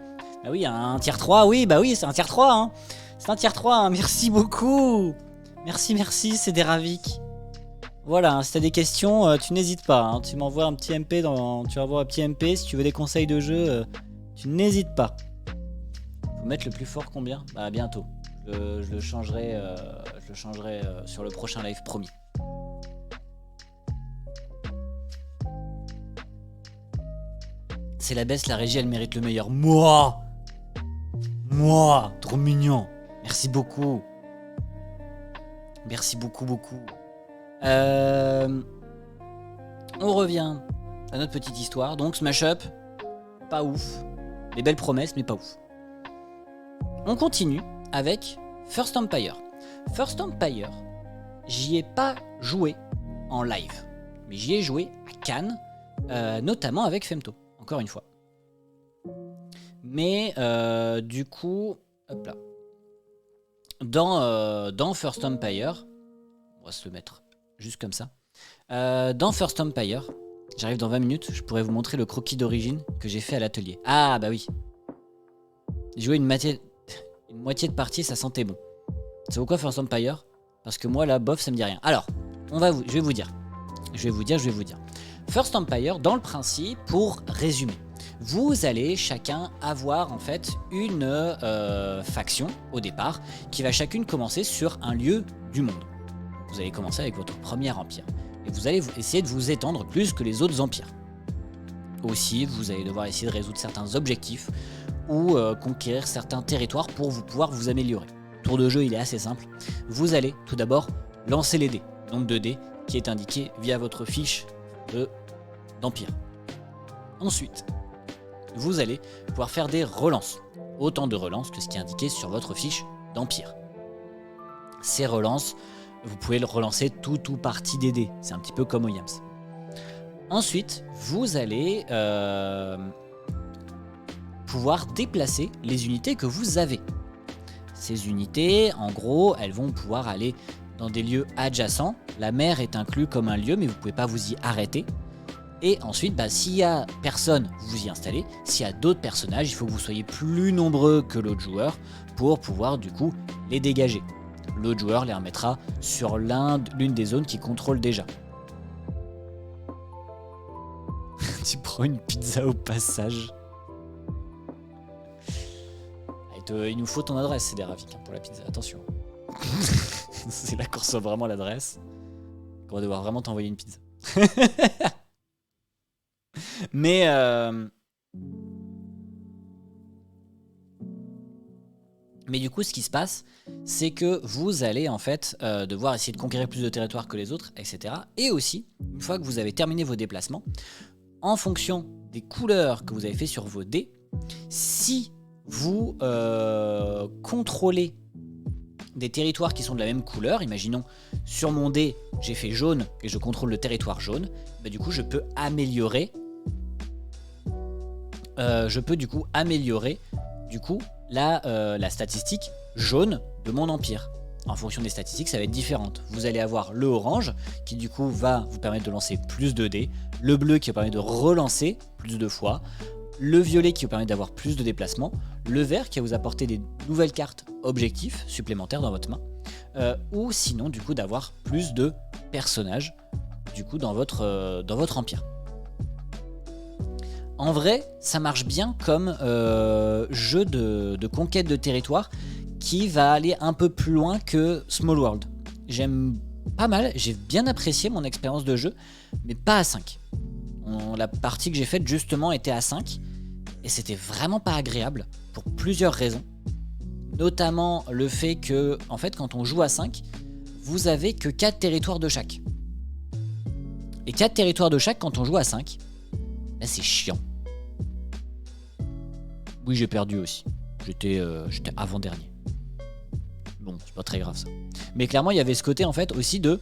un tier 3, oui, c'est un tier 3, C'est un tier 3, merci beaucoup. Merci, c'est des Ravik. Voilà, si t'as des questions, tu n'hésites pas. Tu m'envoies un petit MP tu m'envoies un petit MP si tu veux des conseils de jeu. Tu n'hésites pas. Faut mettre le plus fort combien? Bah bientôt. Je le changerai, sur le prochain live, promis. C'est la baisse, la régie, elle mérite le meilleur. Moi, trop mignon. Merci beaucoup. On revient à notre petite histoire. Donc Smash Up, pas ouf. Des belles promesses, mais pas ouf. On continue avec First Empire. First Empire, j'y ai pas joué en live, mais j'y ai joué à Cannes, notamment avec Femto, encore une fois. Mais du coup, hop là. Dans First Empire, on va se le mettre juste comme ça. Dans First Empire, j'arrive dans 20 minutes, je pourrais vous montrer le croquis d'origine que j'ai fait à l'atelier. Ah bah oui. J'ai joué une moitié de partie, ça sentait bon. C'est pourquoi First Empire? Parce que moi là, bof, ça me dit rien. Alors, je vais vous dire. First Empire, dans le principe, pour résumer, vous allez chacun avoir en fait une faction au départ qui va chacune commencer sur un lieu du monde. Vous allez commencer avec votre premier empire et vous allez essayer de vous étendre plus que les autres empires. Aussi, vous allez devoir essayer de résoudre certains objectifs ou conquérir certains territoires pour pouvoir vous améliorer. Le tour de jeu, il est assez simple. Vous allez tout d'abord lancer les dés, nombre de dés qui est indiqué via votre fiche d'empire. Ensuite, vous allez pouvoir faire des relances. Autant de relances que ce qui est indiqué sur votre fiche d'empire. Ces relances, vous pouvez le relancer tout ou partie des dés. C'est un petit peu comme au Yams. Ensuite, vous allez pouvoir déplacer les unités que vous avez. Ces unités, en gros, elles vont pouvoir aller dans des lieux adjacents. La mer est inclue comme un lieu, mais vous ne pouvez pas vous y arrêter. Et ensuite, s'il n'y a personne, vous vous y installez. S'il y a d'autres personnages, il faut que vous soyez plus nombreux que l'autre joueur pour pouvoir du coup les dégager. L'autre joueur les remettra sur l'une des zones qu'il contrôle déjà. Tu prends une pizza au passage. Il nous faut ton adresse, c'est des Ravik pour la pizza, attention. C'est là qu'on reçoit vraiment l'adresse. Qu'on va devoir vraiment t'envoyer une pizza. Mais du coup, ce qui se passe, c'est que vous allez en fait devoir essayer de conquérir plus de territoire que les autres, etc. Et aussi, une fois que vous avez terminé vos déplacements, en fonction des couleurs que vous avez fait sur vos dés, si vous contrôlez des territoires qui sont de la même couleur, imaginons sur mon dé, j'ai fait jaune et je contrôle le territoire jaune, du coup je peux améliorer la statistique jaune de mon empire. En fonction des statistiques, ça va être différent. Vous allez avoir le orange qui du coup va vous permettre de lancer plus de dés, le bleu qui va permettre de relancer plus de fois, le violet qui vous permet d'avoir plus de déplacements, le vert qui va vous apporter des nouvelles cartes objectifs supplémentaires dans votre main, ou sinon du coup d'avoir plus de personnages du coup dans votre empire. En vrai, ça marche bien comme jeu de conquête de territoire qui va aller un peu plus loin que Small World. J'aime pas mal, j'ai bien apprécié mon expérience de jeu, mais pas à 5. La partie que j'ai faite justement était à 5 et c'était vraiment pas agréable pour plusieurs raisons. Notamment le fait que, en fait, quand on joue à 5, vous avez que 4 territoires de chaque. Et 4 territoires de chaque quand on joue à 5, là c'est chiant. Oui, j'ai perdu aussi. J'étais avant-dernier. Bon, c'est pas très grave ça. Mais clairement, il y avait ce côté en fait aussi de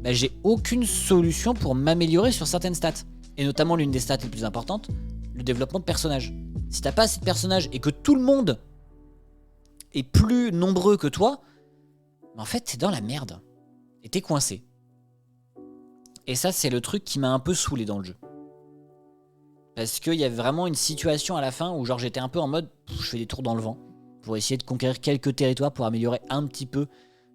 bah, j'ai aucune solution pour m'améliorer sur certaines stats. Et notamment l'une des stats les plus importantes, le développement de personnages. Si t'as pas assez de personnages et que tout le monde est plus nombreux que toi, en fait t'es dans la merde. Et t'es coincé. Et ça c'est le truc qui m'a un peu saoulé dans le jeu. Parce qu'il y avait vraiment une situation à la fin où genre j'étais un peu en mode je fais des tours dans le vent pour essayer de conquérir quelques territoires pour améliorer un petit peu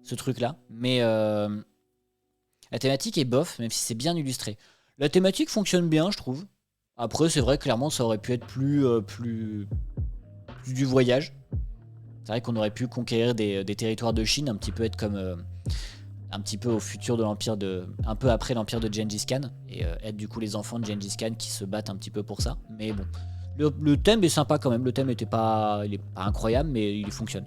ce truc là. Mais la thématique est bof, même si c'est bien illustré. La thématique fonctionne bien, je trouve. Après, c'est vrai, clairement, ça aurait pu être plus du voyage. C'est vrai qu'on aurait pu conquérir des territoires de Chine, un petit peu être comme un petit peu au futur de l'empire un peu après l'empire de Gengis Khan, et être du coup les enfants de Gengis Khan qui se battent un petit peu pour ça. Mais bon, le thème est sympa quand même. Le thème il est pas incroyable, mais il fonctionne.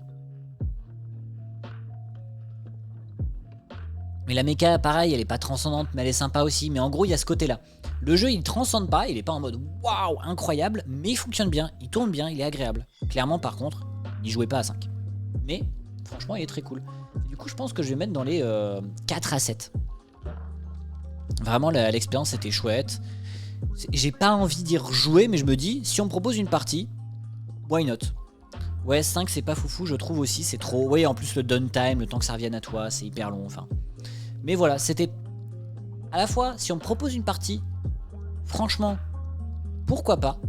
Mais la méca, pareil, elle est pas transcendante, mais elle est sympa aussi. Mais en gros, il y a ce côté-là. Le jeu, il transcende pas, il est pas en mode waouh, incroyable, mais il fonctionne bien, il tourne bien, il est agréable. Clairement, par contre, n'y jouez pas à 5. Mais franchement, il est très cool. Et du coup, je pense que je vais mettre dans les 4 à 7. Vraiment, l'expérience était chouette. J'ai pas envie d'y rejouer, mais je me dis, si on me propose une partie, why not? Ouais, 5, c'est pas foufou, je trouve aussi, c'est trop. Ouais, en plus, le downtime, le temps que ça revienne à toi, c'est hyper long, enfin. Mais voilà, c'était à la fois, si on me propose une partie, franchement, pourquoi pas.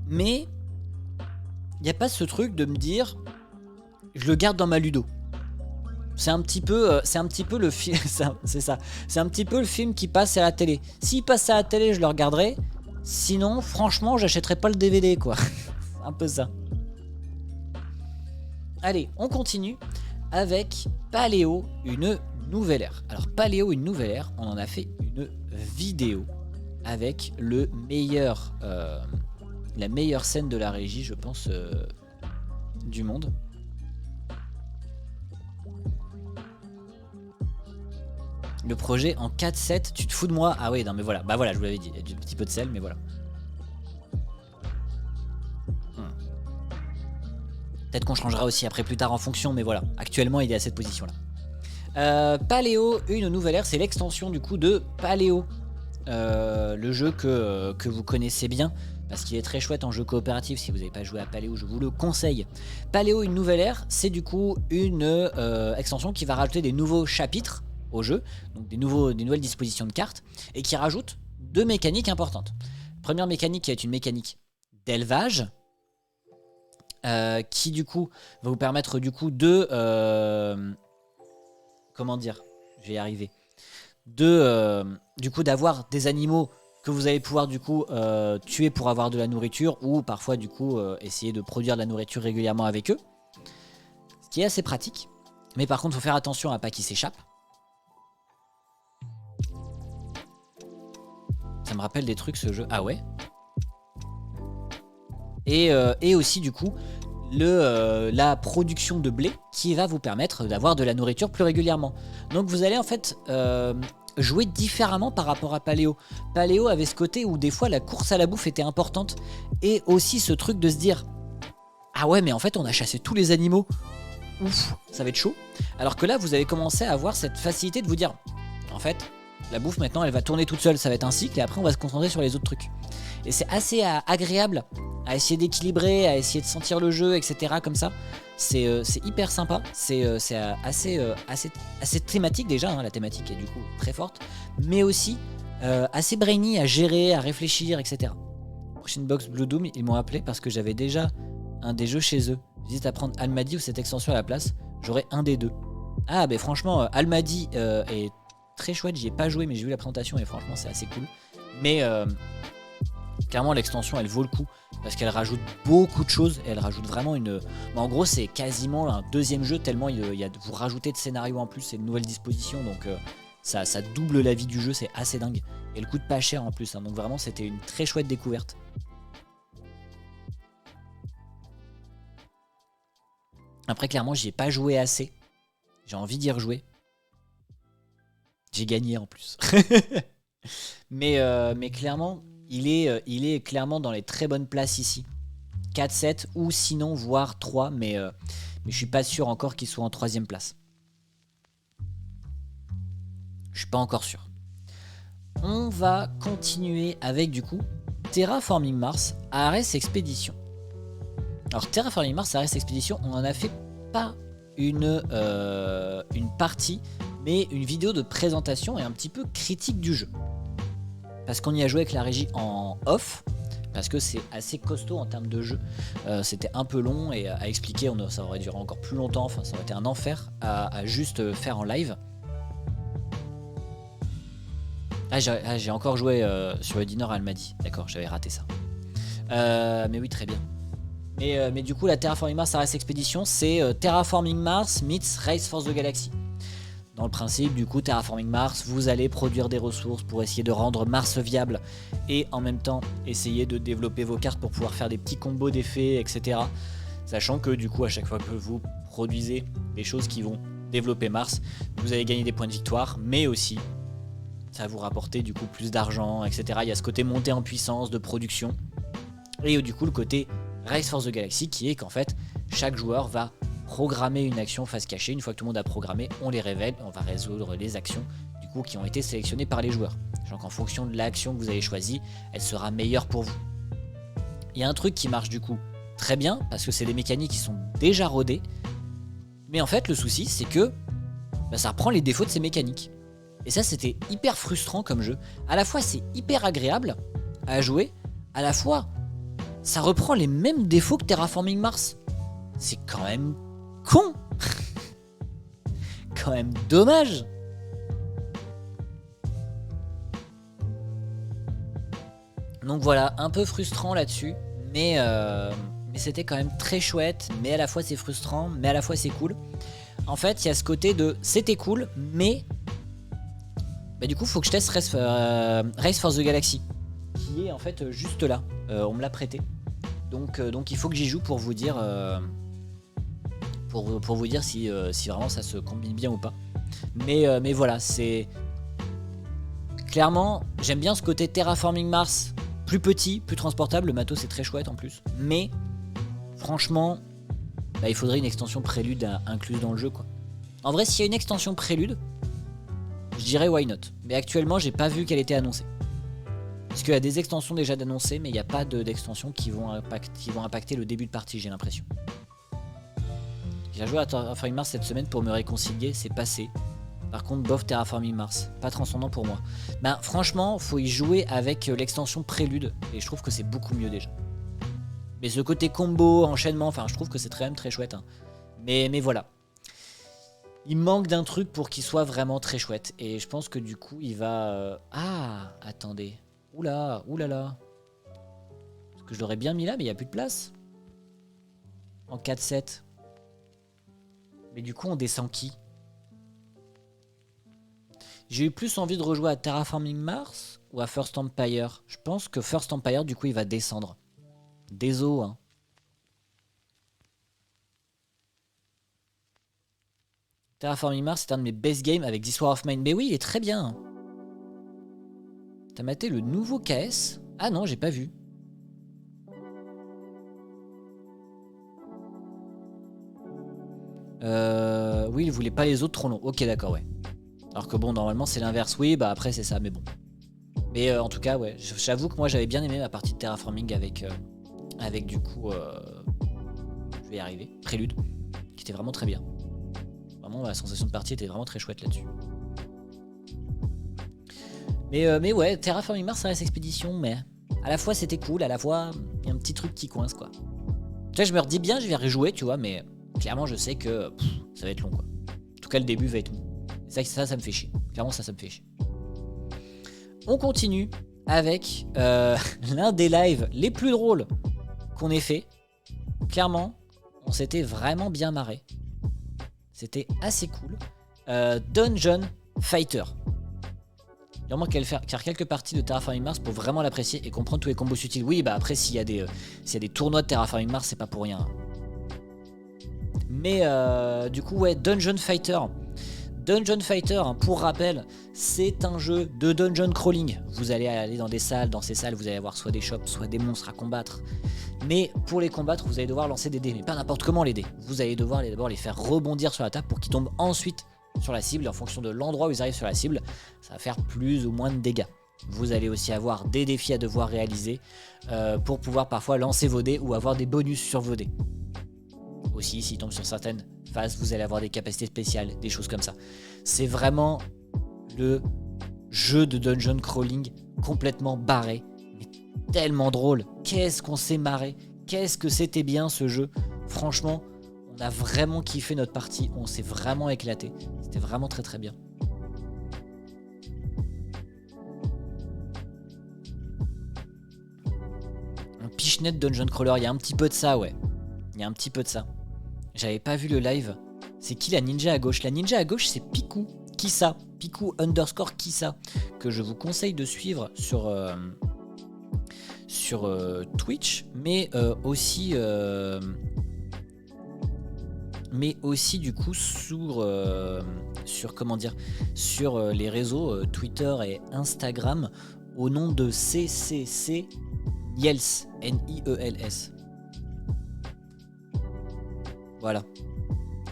Mais il n'y a pas ce truc de me dire, je le garde dans ma ludo. C'est un petit peu le film, c'est ça. C'est un petit peu le film qui passe à la télé. S'il passe à la télé, je le regarderai. Sinon, franchement, j'achèterai pas le DVD, quoi. C'est un peu ça. Allez, on continue avec Paléo, une nouvelle ère. Alors Paléo, une nouvelle ère, on en a fait une vidéo avec la meilleure scène de la régie, je pense, du monde. Le projet en 4-7, tu te fous de moi? Ah oui, non mais voilà, bah voilà, je vous l'avais dit, il y a un petit peu de sel, mais voilà. Peut-être qu'on changera aussi après plus tard en fonction, mais voilà, actuellement il est à cette position-là. Paléo, une nouvelle ère, c'est l'extension du coup de Paléo. Le jeu que vous connaissez bien, parce qu'il est très chouette en jeu coopératif. Si vous n'avez pas joué à Paléo, je vous le conseille. Paléo, une nouvelle ère, c'est du coup une extension qui va rajouter des nouveaux chapitres au jeu, donc des nouvelles dispositions de cartes, et qui rajoute 2 mécaniques importantes. Première mécanique qui est une mécanique d'élevage, qui du coup va vous permettre du coup de comment dire, je vais y arriver, du coup d'avoir des animaux que vous allez pouvoir du coup tuer pour avoir de la nourriture, ou parfois du coup essayer de produire de la nourriture régulièrement avec eux, ce qui est assez pratique. Mais par contre, il faut faire attention à pas qu'ils s'échappent. Ça me rappelle des trucs ce jeu. Ah ouais. Et aussi du coup la production de blé qui va vous permettre d'avoir de la nourriture plus régulièrement. Donc vous allez en fait jouer différemment par rapport à Paléo. Paléo avait ce côté où des fois la course à la bouffe était importante, et aussi ce truc de se dire ah ouais, mais en fait on a chassé tous les animaux, ouf, ça va être chaud. Alors que là vous avez commencé à avoir cette facilité de vous dire en fait la bouffe maintenant elle va tourner toute seule, ça va être un cycle, et après on va se concentrer sur les autres trucs. Et c'est assez agréable à essayer d'équilibrer, à essayer de sentir le jeu, etc. comme ça. C'est hyper sympa, c'est assez thématique déjà, hein, la thématique est du coup très forte, mais aussi assez brainy à gérer, à réfléchir, etc. Prochaine box Blue Doom, ils m'ont appelé parce que j'avais déjà un des jeux chez eux. J'hésite à prendre Almadi ou cette extension à la place, j'aurais un des deux. Ah ben franchement, Almadi est très chouette, j'y ai pas joué mais j'ai vu la présentation et franchement c'est assez cool. Mais clairement l'extension elle vaut le coup parce qu'elle rajoute beaucoup de choses, et elle rajoute vraiment une... Mais en gros c'est quasiment un deuxième jeu tellement vous rajoutez de scénarios en plus, c'est une nouvelle disposition, donc ça double la vie du jeu, c'est assez dingue. Et elle coûte pas cher en plus, hein, donc vraiment c'était une très chouette découverte. Après clairement j'y ai pas joué assez, j'ai envie d'y rejouer. J'ai gagné en plus. mais clairement, il est clairement dans les très bonnes places ici. 4-7 ou sinon voire 3, mais je suis pas sûr encore qu'il soit en 3ème place. Je suis pas encore sûr. On va continuer avec du coup Terraforming Mars Ares Expedition. Alors Terraforming Mars Ares Expedition, on en a fait pas une partie, mais une vidéo de présentation et un petit peu critique du jeu. Parce qu'on y a joué avec la régie en off, parce que c'est assez costaud en termes de jeu. C'était un peu long et à expliquer, ça aurait duré encore plus longtemps, enfin ça aurait été un enfer à juste faire en live. J'ai encore joué sur le Dinner Almadi, d'accord, j'avais raté ça. Mais oui, très bien. Mais du coup, la Terraforming Mars Ares Expedition, c'est Terraforming Mars meets Race for the Galaxy. Dans le principe, du coup, Terraforming Mars, vous allez produire des ressources pour essayer de rendre Mars viable et en même temps essayer de développer vos cartes pour pouvoir faire des petits combos d'effets, etc. Sachant que du coup, à chaque fois que vous produisez des choses qui vont développer Mars, vous allez gagner des points de victoire, mais aussi ça va vous rapporter du coup plus d'argent, etc. Il y a ce côté montée en puissance de production et du coup le côté Race for the Galaxy qui est qu'en fait chaque joueur va programmer une action face cachée. Une fois que tout le monde a programmé, on les révèle, on va résoudre les actions du coup qui ont été sélectionnées par les joueurs. Donc en fonction de l'action que vous avez choisie, elle sera meilleure pour vous. Il y a un truc qui marche du coup très bien parce que c'est des mécaniques qui sont déjà rodées, mais en fait le souci c'est que ça reprend les défauts de ces mécaniques. Et ça c'était hyper frustrant comme jeu. À la fois c'est hyper agréable à jouer, à la fois ça reprend les mêmes défauts que Terraforming Mars. C'est quand même con. Quand même dommage. Donc voilà, un peu frustrant là-dessus, mais c'était quand même très chouette, mais à la fois c'est frustrant, mais à la fois c'est cool. En fait, il y a ce côté de c'était cool, mais du coup, faut que je teste Race for the Galaxy, qui est en fait juste là. On me l'a prêté, donc il faut que j'y joue pour vous dire, pour vous dire si vraiment ça se combine bien ou pas. Mais voilà, c'est clairement j'aime bien ce côté Terraforming Mars, plus petit, plus transportable. Le matos c'est très chouette en plus, mais franchement, il faudrait une extension Prélude incluse dans le jeu, quoi. En vrai, s'il y a une extension Prélude, je dirais why not. Mais actuellement, j'ai pas vu qu'elle était annoncée. Parce qu'il y a des extensions déjà d'annoncées, mais il n'y a pas d'extensions qui vont impacter le début de partie, j'ai l'impression. J'ai joué à Terraforming Mars cette semaine pour me réconcilier, c'est passé. Par contre, bof Terraforming Mars, pas transcendant pour moi. Franchement, faut y jouer avec l'extension Prélude, et je trouve que c'est beaucoup mieux déjà. Mais ce côté combo, enchaînement, je trouve que c'est quand même très chouette. Hein. Mais voilà. Il manque d'un truc pour qu'il soit vraiment très chouette. Et je pense que du coup, il va... attendez. Oula. Parce que je l'aurais bien mis là, mais il n'y a plus de place. En 4-7. Mais du coup, on descend qui? J'ai eu plus envie de rejouer à Terraforming Mars ou à First Empire. Je pense que First Empire, du coup, il va descendre. Désolé, hein. Terraforming Mars, c'est un de mes best games avec This War of Mine. Mais oui, il est très bien. T'as maté le nouveau KS? Ah non, j'ai pas vu. Oui, il voulait pas les autres trop longs. Ok, d'accord, ouais. Alors que bon, normalement, c'est l'inverse. Oui, après, c'est ça, mais bon. Mais en tout cas, ouais. J'avoue que moi, j'avais bien aimé ma partie de Terraforming avec du coup... je vais y arriver. Prélude. Qui était vraiment très bien. Vraiment, la sensation de partie était vraiment très chouette là-dessus. Mais ouais, Terraforming Mars, ça reste expédition, mais à la fois c'était cool, à la fois il y a un petit truc qui coince, quoi. Tu vois, je me redis bien, je vais rejouer, tu vois, mais clairement je sais que ça va être long, quoi. En tout cas, le début va être long. Ça me fait chier. Clairement, ça me fait chier. On continue avec l'un des lives les plus drôles qu'on ait fait. Clairement, on s'était vraiment bien marré. C'était assez cool. Dungeon Fighter. Il manque qu'à faire quelques parties de Terraforming Mars pour vraiment l'apprécier et comprendre tous les combos utiles. Oui, après, s'il y a des tournois de Terraforming Mars, c'est pas pour rien. Mais du coup, ouais, Dungeon Fighter. Dungeon Fighter, pour rappel, c'est un jeu de dungeon crawling. Vous allez aller dans des salles, dans ces salles, vous allez avoir soit des shops, soit des monstres à combattre. Mais pour les combattre, vous allez devoir lancer des dés, mais pas n'importe comment les dés. Vous allez devoir d'abord les faire rebondir sur la table pour qu'ils tombent ensuite sur la cible. Et en fonction de l'endroit où ils arrivent sur la cible, ça va faire plus ou moins de dégâts. Vous allez aussi avoir des défis à devoir réaliser pour pouvoir parfois lancer vos dés ou avoir des bonus sur vos dés. Aussi, s'ils tombent sur certaines phases, vous allez avoir des capacités spéciales, des choses comme ça. C'est vraiment le jeu de dungeon crawling complètement barré, mais tellement drôle. Qu'est-ce qu'on s'est marré, qu'est-ce que c'était bien ce jeu. Franchement, on a vraiment kiffé notre partie, on s'est vraiment éclaté. C'était vraiment très très bien. Un Pichenette Dungeon Crawler, il y a un petit peu de ça, ouais. Il y a un petit peu de ça. J'avais pas vu le live. C'est qui la ninja à gauche? La ninja à gauche, c'est Piku. Kissa. Piku _ Kissa. Que je vous conseille de suivre sur Twitch. Mais aussi du coup sur comment dire, sur les réseaux Twitter et Instagram au nom de CCC Niels. Niels. Voilà.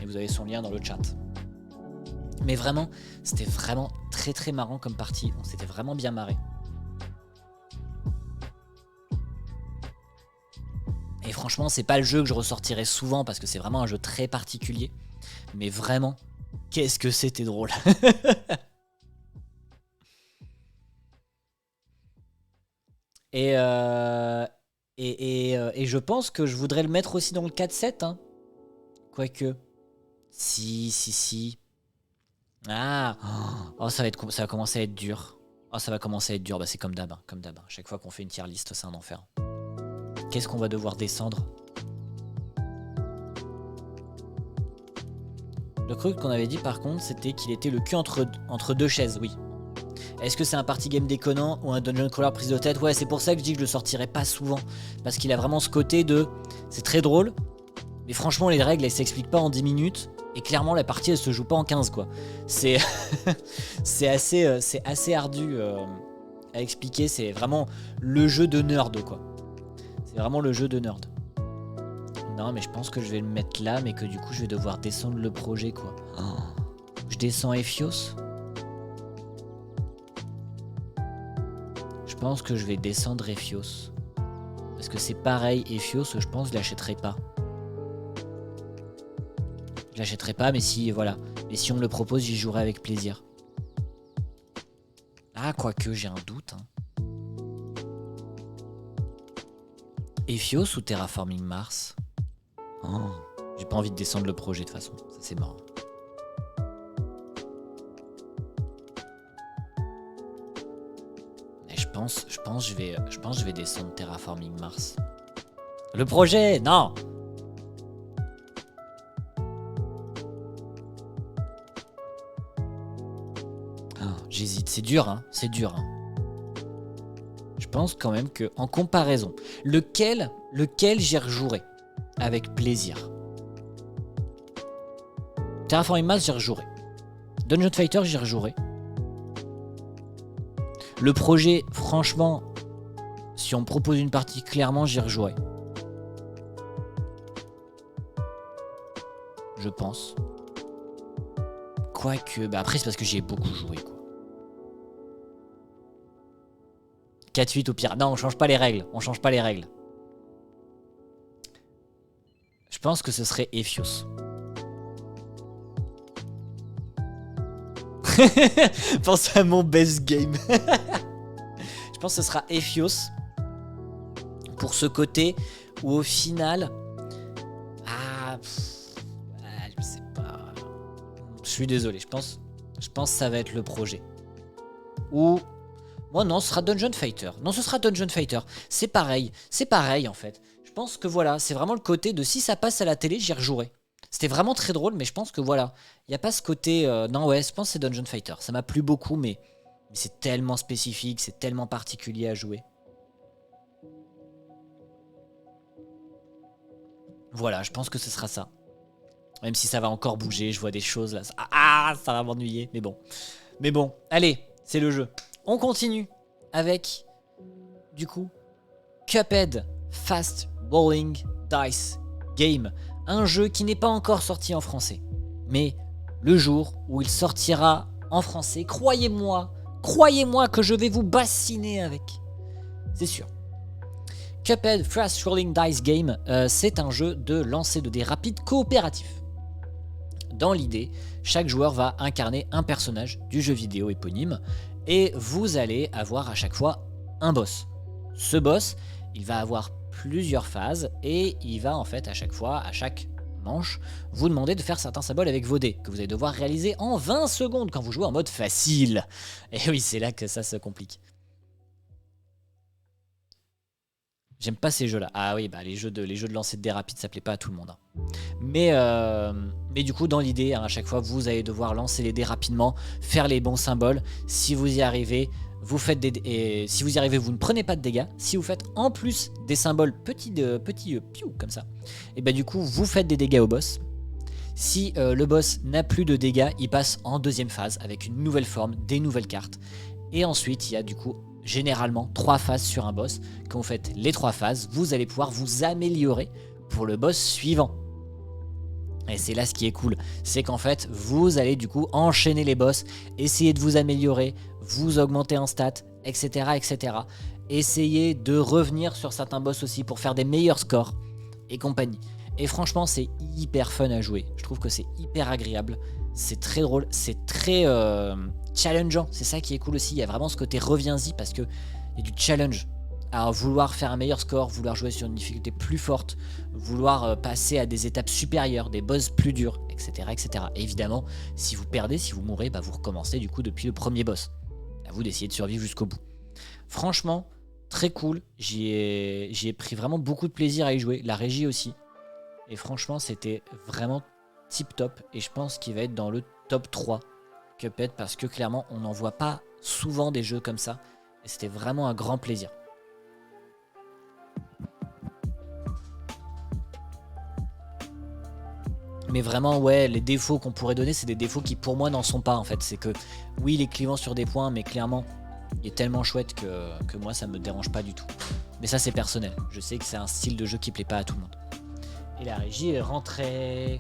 Et vous avez son lien dans le chat. Mais vraiment, c'était vraiment très très marrant comme partie. On s'était vraiment bien marré. Et franchement, c'est pas le jeu que je ressortirai souvent parce que c'est vraiment un jeu très particulier. Mais vraiment, qu'est-ce que c'était drôle. Et je pense que je voudrais le mettre aussi dans le 4-7. Hein. Quoique. Si. Ah. Oh, ça va commencer à être dur. Oh, ça va commencer à être dur. Bah, c'est comme d'hab. Hein, comme d'hab. Chaque fois qu'on fait une tier list, c'est un enfer. Qu'est-ce qu'on va devoir descendre? Le truc qu'on avait dit par contre, c'était qu'il était le cul entre deux chaises, oui. Est-ce que c'est un party game déconnant ou un dungeon crawler prise de tête? Ouais, c'est pour ça que je dis que je le sortirai pas souvent. Parce qu'il a vraiment ce côté de... C'est très drôle, mais franchement les règles elles s'expliquent pas en 10 minutes. Et clairement la partie elle se joue pas en 15 quoi. C'est c'est assez ardu à expliquer. C'est vraiment le jeu de nerd quoi. C'est vraiment le jeu de nerd. Non mais je pense que je vais le mettre là, mais que du coup je vais devoir descendre le projet quoi. Oh. Je descends Ephios. Je pense que je vais descendre Ephios. Parce que c'est pareil, Ephios, je pense que je l'achèterai pas. Je l'achèterai pas, mais si, voilà. Mais si on me le propose, j'y jouerai avec plaisir. Ah, quoique, j'ai un doute. Hein. Ephios ou Terraforming Mars? Oh, j'ai pas envie de descendre le projet de toute façon. Ça, c'est marrant. Je pense que je vais descendre Terraforming Mars. Le projet, non. Oh, j'hésite, c'est dur, hein. C'est dur. Hein. Je pense quand même que, en comparaison, lequel j'y rejouerai avec plaisir. Terraforming Mars, j'y rejouerai. Dungeon Fighter, j'y rejouerai. Le projet, franchement, si on me propose une partie, clairement, j'y rejouerai. Je pense. Quoique, bah après, c'est parce que j'y ai beaucoup joué, quoi. 4-8 au pire. Non, on change pas les règles. On change pas les règles. Je pense que ce serait Ephios. Pense à mon best game. Je pense que ce sera Ephios. Pour ce côté où au final... je sais pas. Je suis désolé. Je pense que ça va être le projet. Ou... Moi non, ce sera Dungeon Fighter. Non, ce sera Dungeon Fighter. C'est pareil en fait. Je pense que voilà, c'est vraiment le côté de si ça passe à la télé, j'y rejouerai. C'était vraiment très drôle, mais je pense que voilà, il n'y a pas ce côté... non, ouais, je pense que c'est Dungeon Fighter. Ça m'a plu beaucoup, mais c'est tellement spécifique, c'est tellement particulier à jouer. Voilà, je pense que ce sera ça. Même si ça va encore bouger, je vois des choses là. Ça va m'ennuyer, mais bon. Mais bon, allez, c'est le jeu. On continue avec, du coup, Cuphead Fast Rolling Dice Game, un jeu qui n'est pas encore sorti en français. Mais le jour où il sortira en français, croyez-moi que je vais vous bassiner avec. C'est sûr. Cuphead Fast Rolling Dice Game, c'est un jeu de lancer de dés rapides coopératif. Dans l'idée, chaque joueur va incarner un personnage du jeu vidéo éponyme et vous allez avoir à chaque fois un boss. Ce boss, il va avoir plusieurs phases et il va en fait à chaque fois, à chaque manche, vous demander de faire certains symboles avec vos dés que vous allez devoir réaliser en 20 secondes quand vous jouez en mode facile. Et oui, c'est là que ça se complique. J'aime pas ces jeux-là. Ah oui, bah les jeux de lancer de dés rapides, ça plaît pas à tout le monde. Hein. Mais du coup, dans l'idée, hein, à chaque fois, vous allez devoir lancer les dés rapidement, faire les bons symboles. Si vous y arrivez, vous faites si vous y arrivez, vous ne prenez pas de dégâts. Si vous faites en plus des symboles petits piou comme ça, et bah du coup, vous faites des dégâts au boss. Si le boss n'a plus de dégâts, il passe en deuxième phase avec une nouvelle forme, des nouvelles cartes. Et ensuite, il y a du coup généralement 3 phases sur un boss. Quand vous faites les 3 phases, vous allez pouvoir vous améliorer pour le boss suivant. Et c'est là ce qui est cool, c'est qu'en fait, vous allez du coup enchaîner les boss, essayer de vous améliorer, vous augmenter en stats, etc. etc. Essayez de revenir sur certains boss aussi pour faire des meilleurs scores et compagnie. Et franchement, c'est hyper fun à jouer. Je trouve que c'est hyper agréable, c'est très drôle, c'est très challengeant. C'est ça qui est cool aussi, il y a vraiment ce côté reviens-y parce qu'il y a du challenge. À vouloir faire un meilleur score, vouloir jouer sur une difficulté plus forte, vouloir passer à des étapes supérieures, des boss plus durs, etc. etc. Et évidemment, si vous perdez, si vous mourrez, bah vous recommencez du coup depuis le premier boss. À vous d'essayer de survivre jusqu'au bout. Franchement, très cool. J'y ai pris vraiment beaucoup de plaisir à y jouer. La régie aussi. Et franchement, c'était vraiment tip top. Et je pense qu'il va être dans le top 3 Cuphead parce que clairement, on n'en voit pas souvent des jeux comme ça. Et c'était vraiment un grand plaisir. Mais vraiment, ouais, les défauts qu'on pourrait donner, c'est des défauts qui pour moi n'en sont pas en fait. C'est que oui, il est clivant sur des points, mais clairement, il est tellement chouette que moi, ça me dérange pas du tout. Mais ça, c'est personnel. Je sais que c'est un style de jeu qui plaît pas à tout le monde. Et la régie est rentrée.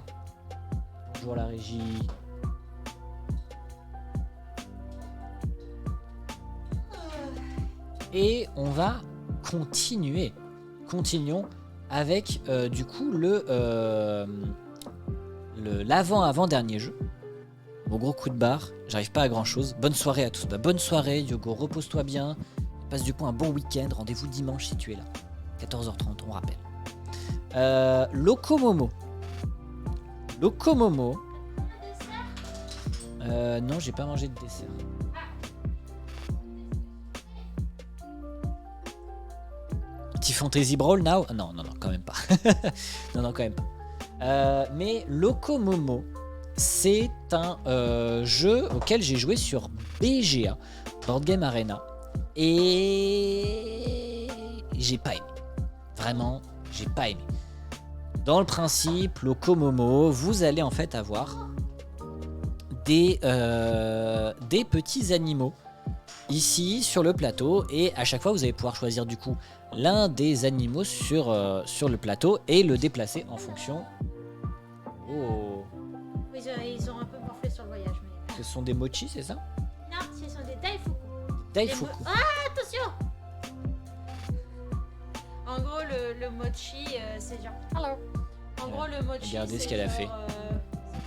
Bonjour la régie. Et on va continuer. Continuons avec du coup l'avant-avant-dernier jeu. Mon gros coup de barre, j'arrive pas à grand chose. Bonne soirée à tous. Bah, bonne soirée, Yogo, repose-toi bien. Passe du coup un bon week-end. Rendez-vous dimanche si tu es là. 14h30, on rappelle. Locomomo. Locomomo. Non, j'ai pas mangé de dessert. Petit Fantasy Brawl now? Non, quand même pas. non, quand même pas. Mais Locomomo, c'est un jeu auquel j'ai joué sur BGA, Board Game Arena, et j'ai pas aimé. Vraiment, j'ai pas aimé. Dans le principe, Locomomo, vous allez en fait avoir des petits animaux ici sur le plateau, et à chaque fois vous allez pouvoir choisir du coup l'un des animaux sur le plateau et le déplacer en fonction. Oh. Oui, ils ont un peu morflé sur le voyage. Mais... Ce sont des mochis, c'est ça? Non, ce sont des daifuku. Daifuku. Ah, attention! En gros, le mochi, c'est genre... Hello. En gros, le mochi, regardez ce qu'elle a fait.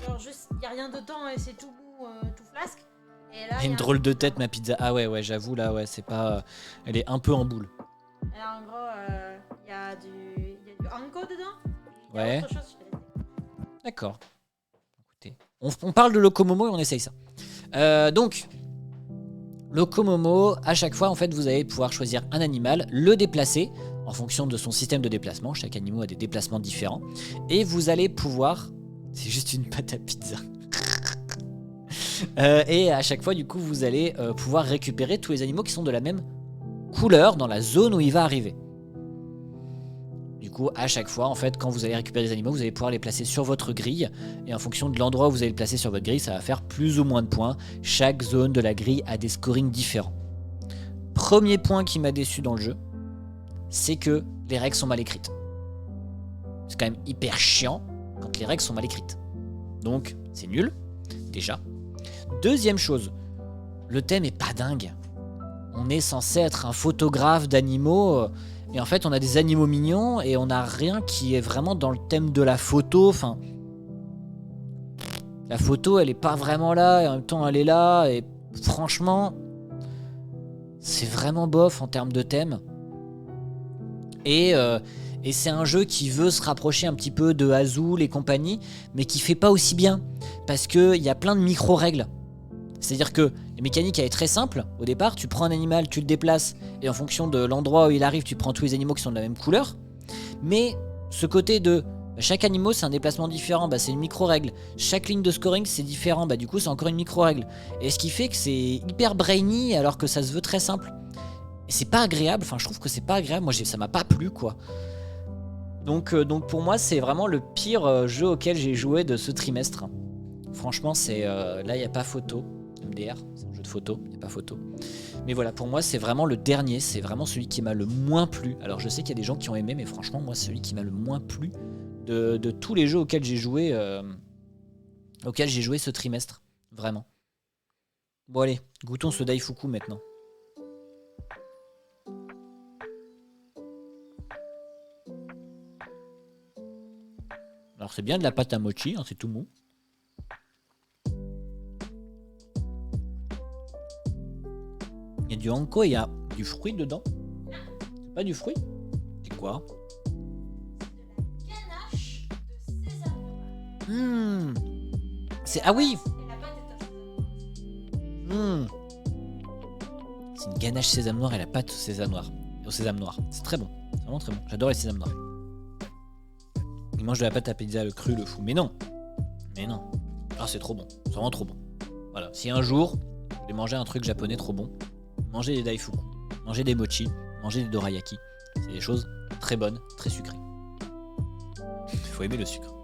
C'est genre juste, il n'y a rien dedans et c'est tout mou, tout flasque. Et là, une drôle de tête, ma pizza. Ah ouais, j'avoue, là, ouais, c'est pas... elle est un peu en boule. Et là, en gros, il y a du anko dedans. Ouais. Autre chose, D'accord. Écoutez, on parle de Locomomo et on essaye ça. Donc, Locomomo, à chaque fois, en fait, vous allez pouvoir choisir un animal, le déplacer en fonction de son système de déplacement. Chaque animal a des déplacements différents. Et vous allez pouvoir... C'est juste une pâte à pizza. Et à chaque fois, du coup, vous allez pouvoir récupérer tous les animaux qui sont de la même couleur dans la zone où il va arriver. Du coup, à chaque fois, en fait, quand vous allez récupérer des animaux, vous allez pouvoir les placer sur votre grille. Et en fonction de l'endroit où vous allez le placer sur votre grille, ça va faire plus ou moins de points. Chaque zone de la grille a des scorings différents. Premier point qui m'a déçu dans le jeu, c'est que les règles sont mal écrites. C'est quand même hyper chiant quand les règles sont mal écrites. Donc, c'est nul, déjà. Deuxième chose, le thème est pas dingue. On est censé être un photographe d'animaux, et en fait, on a des animaux mignons, et on n'a rien qui est vraiment dans le thème de la photo. Enfin, la photo, elle est pas vraiment là, et en même temps, elle est là, et franchement, c'est vraiment bof en termes de thème. Et c'est un jeu qui veut se rapprocher un petit peu de Azul et compagnie, mais qui fait pas aussi bien, parce qu'il y a plein de micro-règles. C'est-à-dire que les mécaniques, elle est très simple. Au départ, tu prends un animal, tu le déplaces, et en fonction de l'endroit où il arrive, tu prends tous les animaux qui sont de la même couleur. Mais ce côté de chaque animal, c'est un déplacement différent, c'est une micro-règle. Chaque ligne de scoring, c'est différent, du coup, c'est encore une micro-règle. Et ce qui fait que c'est hyper brainy, alors que ça se veut très simple. Et c'est pas agréable, je trouve que c'est pas agréable. Moi, ça m'a pas plu, quoi. Donc pour moi, c'est vraiment le pire jeu auquel j'ai joué de ce trimestre. Franchement, c'est là, il n'y a pas photo. MDR, c'est un jeu de photo, il n'y a pas photo. Mais voilà, pour moi, c'est vraiment le dernier, c'est vraiment celui qui m'a le moins plu. Alors, je sais qu'il y a des gens qui ont aimé, mais franchement, moi, c'est celui qui m'a le moins plu de tous les jeux auxquels j'ai joué ce trimestre. Vraiment. Bon, allez, goûtons ce Daifuku maintenant. Alors, c'est bien de la pâte à mochi, c'est tout mou. Il y a du hanko et il y a du fruit dedans. C'est pas du fruit? C'est quoi? Ganache de sésame. C'est... Ah oui! Et la pâte est au sésame. C'est une ganache sésame noir et la pâte au sésame noir. C'est très bon. C'est vraiment très bon. J'adore les sésames noirs. Il mange de la pâte à pizza, le cru, le fou. Mais non! Ah, c'est trop bon. C'est vraiment trop bon. Voilà. Si un jour, vous voulez manger un truc japonais trop bon, mangez des Daifuku, mangez des mochi, mangez des dorayaki. C'est des choses très bonnes, très sucrées. Il faut aimer le sucre.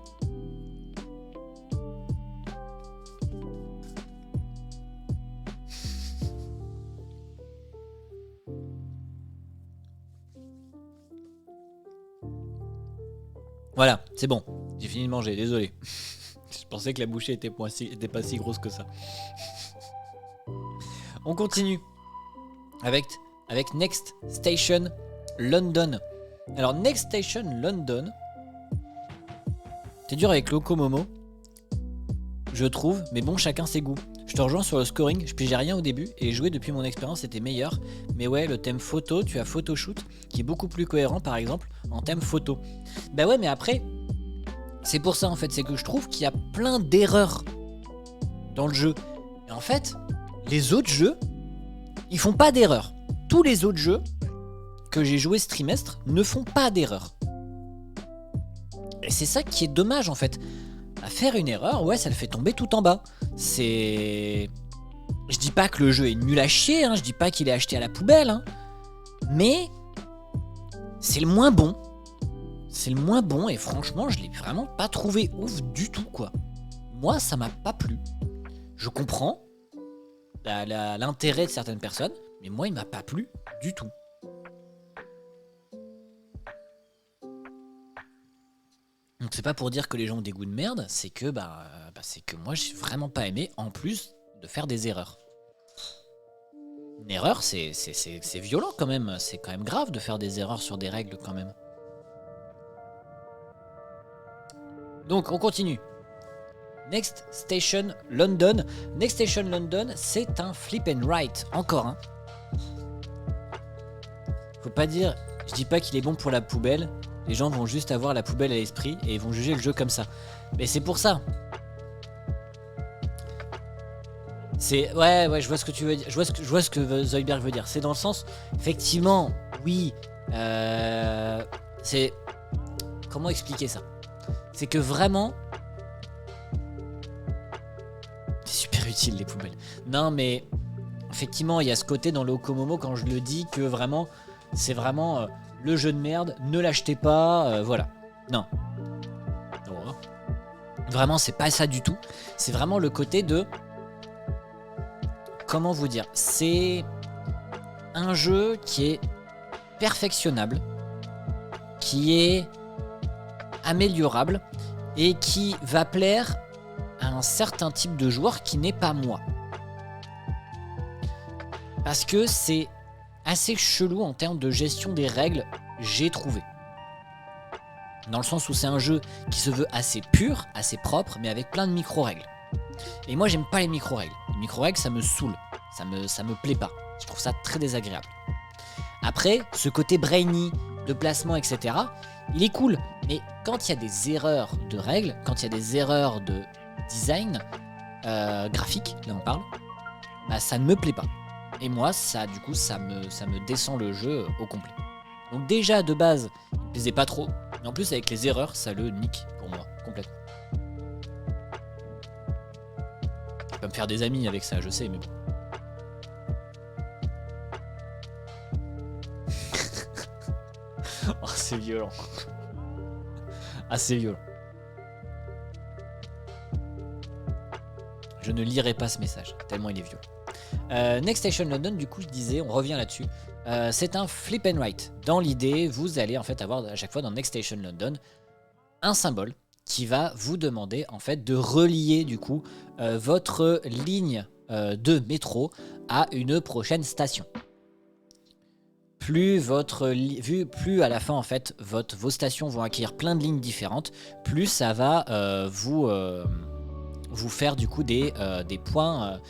Voilà, c'est bon. J'ai fini de manger, désolé. Je pensais que la bouchée était pas si grosse que ça. On continue avec Next Station London. Alors Next Station London, c'est dur avec Locomomo, je trouve, mais bon, chacun ses goûts. Je te rejoins sur le scoring, je pigeais rien au début et jouer depuis mon expérience était meilleur. Mais ouais, le thème photo, tu as photoshoot qui est beaucoup plus cohérent par exemple en thème photo. Bah ouais, mais après, c'est pour ça en fait, c'est que je trouve qu'il y a plein d'erreurs dans le jeu. Et en fait, les autres jeux, ils font pas d'erreurs. Tous les autres jeux que j'ai joués ce trimestre ne font pas d'erreurs. Et c'est ça qui est dommage en fait. À faire une erreur, ouais, ça le fait tomber tout en bas. Je dis pas que le jeu est nul à chier, je dis pas qu'il est acheté à la poubelle, mais c'est le moins bon. C'est le moins bon et franchement, je l'ai vraiment pas trouvé ouf du tout, quoi. Moi, ça m'a pas plu. Je comprends l'intérêt de certaines personnes, mais moi, il m'a pas plu du tout. Donc c'est pas pour dire que les gens ont des goûts de merde, c'est que c'est que moi j'ai vraiment pas aimé, en plus de faire des erreurs. Une erreur, c'est violent quand même, c'est quand même grave de faire des erreurs sur des règles quand même. Donc on continue. Next Station London. Next Station London, c'est un flip and write, encore un. Faut pas dire, je dis pas qu'il est bon pour la poubelle. Les gens vont juste avoir la poubelle à l'esprit et ils vont juger le jeu comme ça. Mais c'est pour ça. Ouais, je vois ce que tu veux dire. Je vois ce que Zoidberg veut dire. C'est dans le sens, effectivement, oui. C'est... Comment expliquer ça? C'est que vraiment... C'est super utile les poubelles. Non mais... Effectivement, il y a ce côté dans le Locomomo quand je le dis que vraiment... C'est vraiment... le jeu de merde, ne l'achetez pas, voilà. Non. Vraiment, c'est pas ça du tout. C'est vraiment le côté de... Comment vous dire? C'est un jeu qui est perfectionnable, qui est améliorable et qui va plaire à un certain type de joueur qui n'est pas moi. Parce que c'est assez chelou en termes de gestion des règles, j'ai trouvé. Dans le sens où c'est un jeu qui se veut assez pur, assez propre, mais avec plein de micro-règles. Et moi, j'aime pas les micro-règles. Les micro-règles, ça me saoule. Ça me plaît pas. Je trouve ça très désagréable. Après, ce côté brainy, de placement, etc., il est cool. Mais quand il y a des erreurs de règles, quand il y a des erreurs de design, graphique, là on parle, bah ça ne me plaît pas. Et moi, ça, du coup, ça me descend le jeu au complet. Donc déjà, de base, il me plaisait pas trop. Mais en plus, avec les erreurs, ça le nique pour moi, complètement. Je peux me faire des amis avec ça, je sais, mais bon. Oh, c'est violent. Ah, c'est violent. Je ne lirai pas ce message, tellement il est violent. Next Station London, du coup, je disais, on revient là-dessus. C'est un flip and write. Dans l'idée, vous allez en fait avoir à chaque fois dans Next Station London un symbole qui va vous demander en fait de relier du coup votre ligne de métro à une prochaine station. Plus plus à la fin en fait vos stations vont acquérir plein de lignes différentes, plus ça va vous faire du coup des points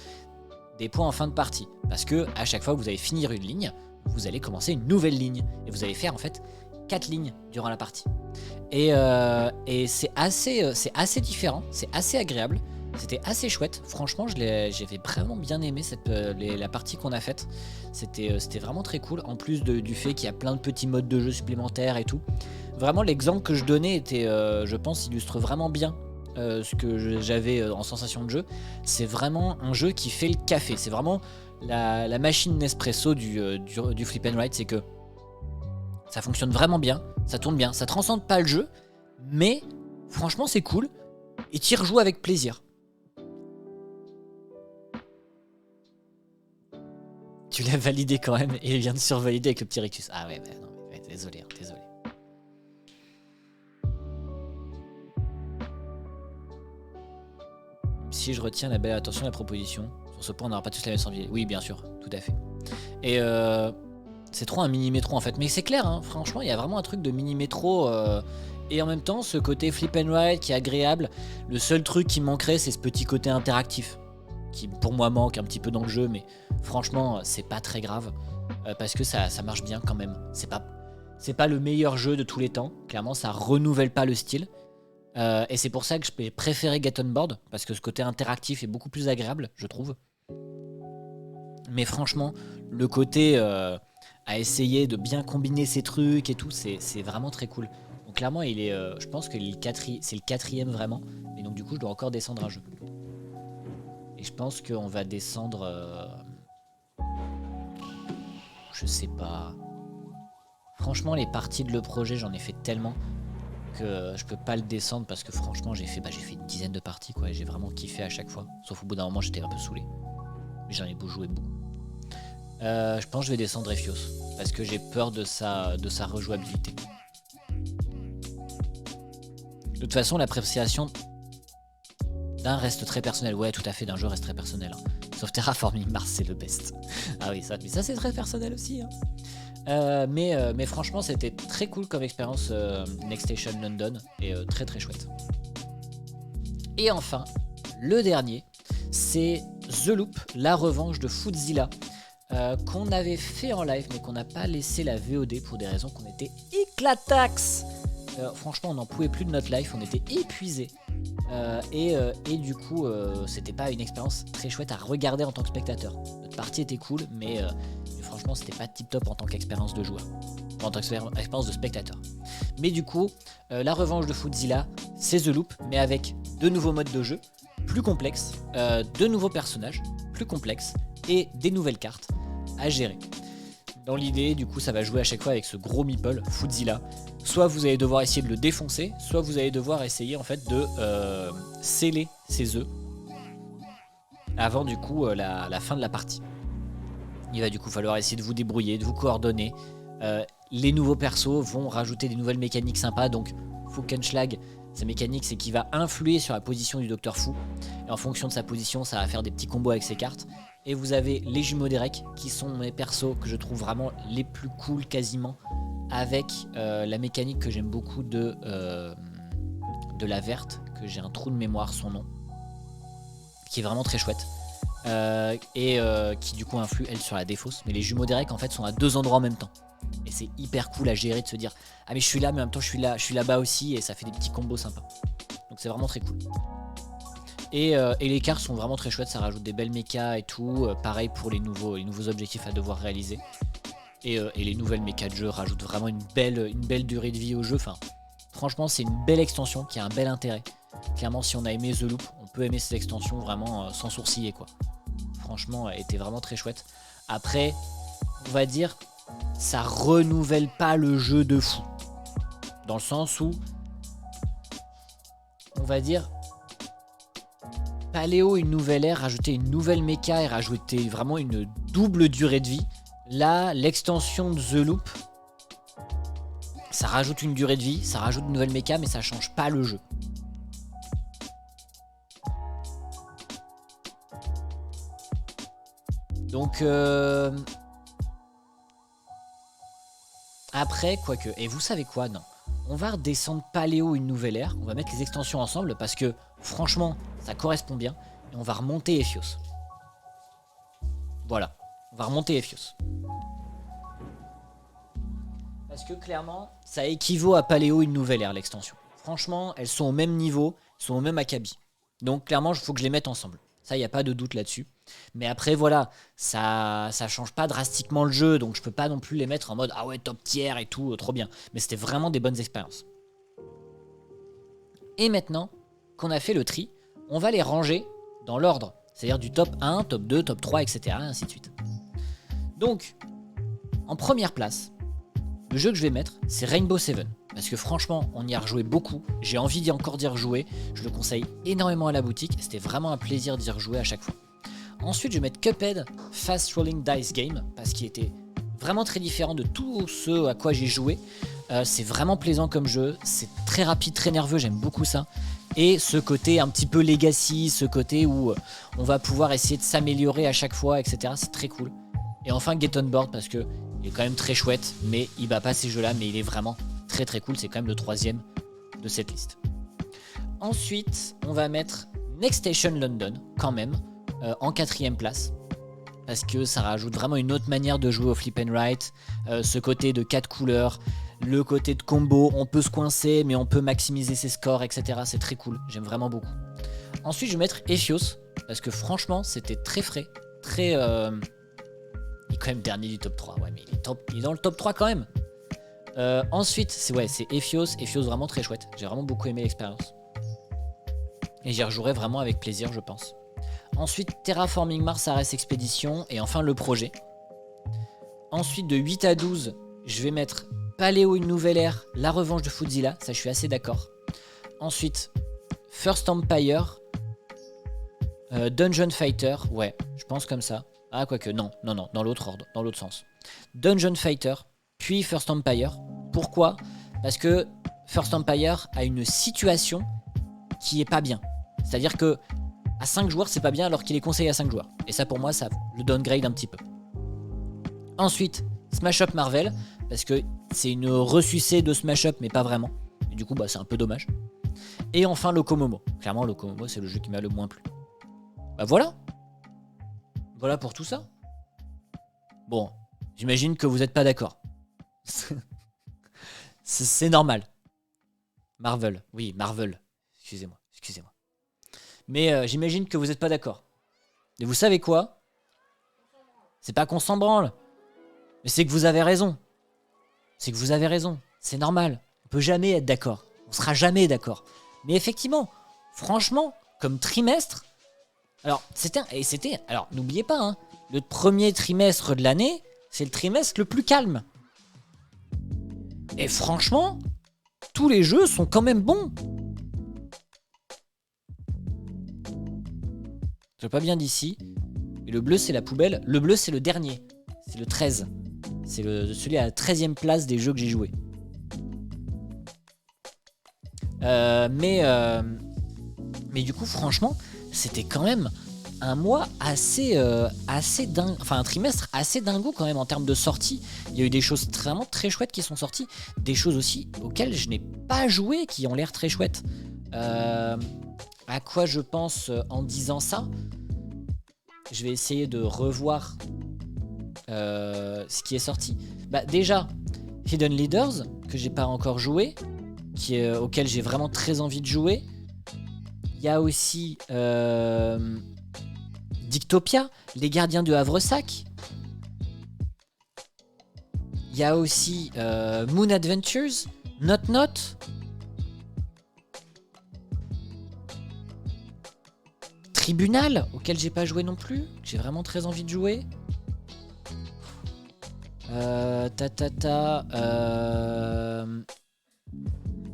en fin de partie. Parce que à chaque fois que vous allez finir une ligne, vous allez commencer une nouvelle ligne. Et vous allez faire en fait 4 lignes durant la partie. Et c'est assez différent, c'est assez agréable. C'était assez chouette. Franchement, j'avais vraiment bien aimé la partie qu'on a faite. C'était vraiment très cool. En plus du fait qu'il y a plein de petits modes de jeu supplémentaires et tout. Vraiment, l'exemple que je donnais était, je pense, illustre vraiment bien ce que j'avais en sensation de jeu. C'est vraiment un jeu qui fait le café. C'est vraiment la machine Nespresso du flip and write. C'est que ça fonctionne vraiment bien, ça tourne bien, ça transcende pas le jeu, mais franchement c'est cool et tu y rejoues avec plaisir. Tu l'as validé quand même et il vient de survalider avec le petit rictus. Ah ouais, non, ouais, désolé. Si je retiens la belle attention à la proposition, sur ce point on n'aura pas tous la même envie. Oui, bien sûr, tout à fait. Et c'est trop un mini-métro en fait. Mais c'est clair, hein, franchement, il y a vraiment un truc de mini-métro. Et en même temps, ce côté flip and ride qui est agréable. Le seul truc qui manquerait, c'est ce petit côté interactif. Qui pour moi manque un petit peu dans le jeu. Mais franchement, c'est pas très grave. Parce que ça marche bien quand même. C'est pas le meilleur jeu de tous les temps. Clairement, ça renouvelle pas le style. Et c'est pour ça que je peux préférer Get On Board. Parce que ce côté interactif est beaucoup plus agréable, je trouve. Mais franchement, le côté à essayer de bien combiner ces trucs et tout, c'est vraiment très cool. Donc clairement, je pense que c'est le 4e vraiment. Et donc du coup, je dois encore descendre un jeu. Et je pense qu'on va descendre... je sais pas... Franchement, les parties de le projet, j'en ai fait tellement que je peux pas le descendre parce que franchement, j'ai fait une dizaine de parties quoi. Et j'ai vraiment kiffé à chaque fois. Sauf au bout d'un moment, j'étais un peu saoulé. Mais j'en ai beau jouer beaucoup. Je pense que je vais descendre Ephios parce que j'ai peur de sa rejouabilité. De toute façon, l'appréciation d'un reste très personnel. Ouais, tout à fait, d'un jeu reste très personnel. Hein. Sauf Terraforming Mars, c'est le best. Ah oui, mais ça c'est très personnel aussi. Hein. Mais franchement, c'était très cool comme expérience Next Station London et très très chouette. Et enfin, le dernier, c'est The Loop, la revanche de Foodzilla. Qu'on avait fait en live mais qu'on n'a pas laissé la VOD pour des raisons qu'on était éclatax. Franchement on n'en pouvait plus de notre live, on était épuisés et du coup c'était pas une expérience très chouette à regarder en tant que spectateur. Notre partie était cool mais franchement c'était pas tip top en tant qu'expérience de joueur, en tant qu'expérience de spectateur. Mais du coup la revanche de Foodzilla c'est The Loop mais avec de nouveaux modes de jeu plus complexes, de nouveaux personnages plus complexes et des nouvelles cartes à gérer. Dans l'idée, du coup, ça va jouer à chaque fois avec ce gros meeple, Foodzilla. Soit vous allez devoir essayer de le défoncer, soit vous allez devoir essayer en fait de sceller ses œufs avant du coup la fin de la partie. Il va du coup falloir essayer de vous débrouiller, de vous coordonner. Les nouveaux persos vont rajouter des nouvelles mécaniques sympas, donc Fukenschlag, sa mécanique, c'est qu'il va influer sur la position du Docteur Fu. Et en fonction de sa position, ça va faire des petits combos avec ses cartes. Et vous avez les jumeaux d'Erek, qui sont mes persos que je trouve vraiment les plus cool quasiment. Avec la mécanique que j'aime beaucoup de la verte, que j'ai un trou de mémoire son nom. Qui est vraiment très chouette. Qui du coup influe elle sur la défausse. Mais les jumeaux d'Erek en fait sont à 2 endroits en même temps. Et c'est hyper cool à gérer de se dire ah mais je suis là mais en même temps je suis là-bas aussi et ça fait des petits combos sympas. Donc c'est vraiment très cool. Et les cartes sont vraiment très chouettes, ça rajoute des belles mechas et tout. Pareil pour les nouveaux objectifs à devoir réaliser. Et les nouvelles mechas de jeu rajoutent vraiment une belle durée de vie au jeu. Enfin, franchement c'est une belle extension qui a un bel intérêt. Clairement si on a aimé The Loop, on peut aimer cette extension vraiment sans sourciller quoi. Franchement elle était vraiment très chouette. Après on va dire ça renouvelle pas le jeu de fou. Dans le sens où on va dire Paléo une nouvelle ère, rajouter une nouvelle méca et rajouter vraiment une double durée de vie. Là l'extension de The Loop ça rajoute une durée de vie, ça rajoute une nouvelle méca mais ça change pas le jeu. Donc après, quoique, et vous savez quoi, non. On va redescendre Paléo une nouvelle ère, on va mettre les extensions ensemble parce que franchement, ça correspond bien. Et on va remonter Ephios. Voilà, on va remonter Ephios. Parce que clairement, ça équivaut à Paléo une nouvelle ère, l'extension. Franchement, elles sont au même niveau, sont au même acabit. Donc clairement, il faut que je les mette ensemble. Ça, il n'y a pas de doute là-dessus. Mais après, voilà, ça change pas drastiquement le jeu, donc je peux pas non plus les mettre en mode ah ouais, top tier et tout, trop bien. Mais c'était vraiment des bonnes expériences. Et maintenant qu'on a fait le tri, on va les ranger dans l'ordre. C'est-à-dire du top 1, top 2, top 3, etc. Et ainsi de suite. Donc, en première place, le jeu que je vais mettre, c'est Rainbow Seven. Parce que franchement, on y a rejoué beaucoup. J'ai envie d'y rejouer. Je le conseille énormément à la boutique. C'était vraiment un plaisir d'y rejouer à chaque fois. Ensuite, je vais mettre Cuphead Fast Rolling Dice Game. Parce qu'il était vraiment très différent de tout ce à quoi j'ai joué. C'est vraiment plaisant comme jeu. C'est très rapide, très nerveux. J'aime beaucoup ça. Et ce côté un petit peu legacy. Ce côté où on va pouvoir essayer de s'améliorer à chaque fois, etc. C'est très cool. Et enfin, Get On Board parce que il est quand même très chouette. Mais il bat pas ces jeux-là. Mais il est vraiment très très cool, c'est quand même le 3e de cette liste. Ensuite, on va mettre Next Station London, quand même, en 4e place. Parce que ça rajoute vraiment une autre manière de jouer au flip and write. Ce côté de 4 couleurs, le côté de combo, on peut se coincer, mais on peut maximiser ses scores, etc. C'est très cool, j'aime vraiment beaucoup. Ensuite, je vais mettre Ephios, parce que franchement, c'était très frais, très... Il est quand même dernier du top 3, ouais, mais il est dans le top 3 quand même. Ensuite, c'est Ephios. Ephios vraiment très chouette. J'ai vraiment beaucoup aimé l'expérience. Et j'y rejouerai vraiment avec plaisir, je pense. Ensuite, Terraforming Mars Ares Expedition. Et enfin, le projet. Ensuite, de 8 à 12, je vais mettre Paléo une nouvelle ère, La revanche de Foodzilla. Ça, je suis assez d'accord. Ensuite, First Empire, Dungeon Fighter. Ouais, je pense comme ça. Ah, quoique, non, dans l'autre ordre, dans l'autre sens. Dungeon Fighter. Puis First Empire. Pourquoi ? Parce que First Empire a une situation qui est pas bien. C'est-à-dire que à 5 joueurs, c'est pas bien alors qu'il est conseillé à 5 joueurs. Et ça, pour moi, ça le downgrade un petit peu. Ensuite, Smash Up Marvel. Parce que c'est une ressucée de Smash Up, mais pas vraiment. Et du coup, c'est un peu dommage. Et enfin, Locomomo. Clairement, Locomomo, c'est le jeu qui m'a le moins plu. Voilà. Voilà pour tout ça. Bon, j'imagine que vous n'êtes pas d'accord. C'est normal. Marvel. Oui, Marvel. Excusez-moi. Mais j'imagine que vous n'êtes pas d'accord. Et vous savez quoi ? C'est pas qu'on s'en branle. Mais c'est que vous avez raison. C'est normal. On peut jamais être d'accord. On sera jamais d'accord. Mais effectivement, franchement, comme trimestre... Alors, n'oubliez pas, hein, le premier trimestre de l'année, c'est le trimestre le plus calme. Et franchement, tous les jeux sont quand même bons. Je pas bien d'ici. Et le bleu, c'est la poubelle. Le bleu, c'est le dernier. C'est le 13. C'est celui à la 13e place des jeux que j'ai joués. Mais du coup, franchement, c'était quand même un mois assez dingue, enfin un trimestre assez dingo quand même en termes de sorties. Il y a eu des choses vraiment très chouettes qui sont sorties, des choses aussi auxquelles je n'ai pas joué qui ont l'air très chouettes. À quoi je pense en disant ça? Je vais essayer de revoir ce qui est sorti. Bah déjà, Hidden Leaders que j'ai pas encore joué, auquel j'ai vraiment très envie de jouer. Il y a aussi Dictopia, Les Gardiens de Havresac. Il y a aussi Moon Adventures, Not. Tribunal, auquel j'ai pas joué non plus, que j'ai vraiment très envie de jouer.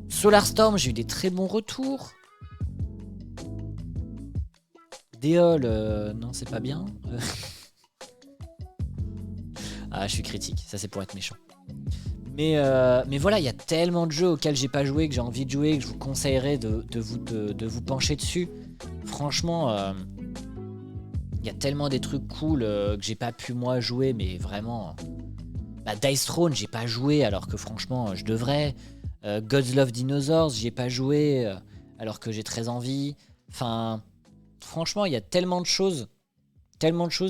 Solar Storm, j'ai eu des très bons retours. Déol, non, c'est pas bien. Ah, je suis critique, ça c'est pour être méchant. Mais voilà, il y a tellement de jeux auxquels j'ai pas joué, que j'ai envie de jouer, que je vous conseillerais de vous pencher dessus. Franchement, il y a tellement des trucs cool que j'ai pas pu moi jouer, mais vraiment. Dice Throne, j'ai pas joué alors que franchement je devrais. Gods Love Dinosaurs, j'y ai pas joué alors que j'ai très envie. Enfin, franchement, il y a tellement de choses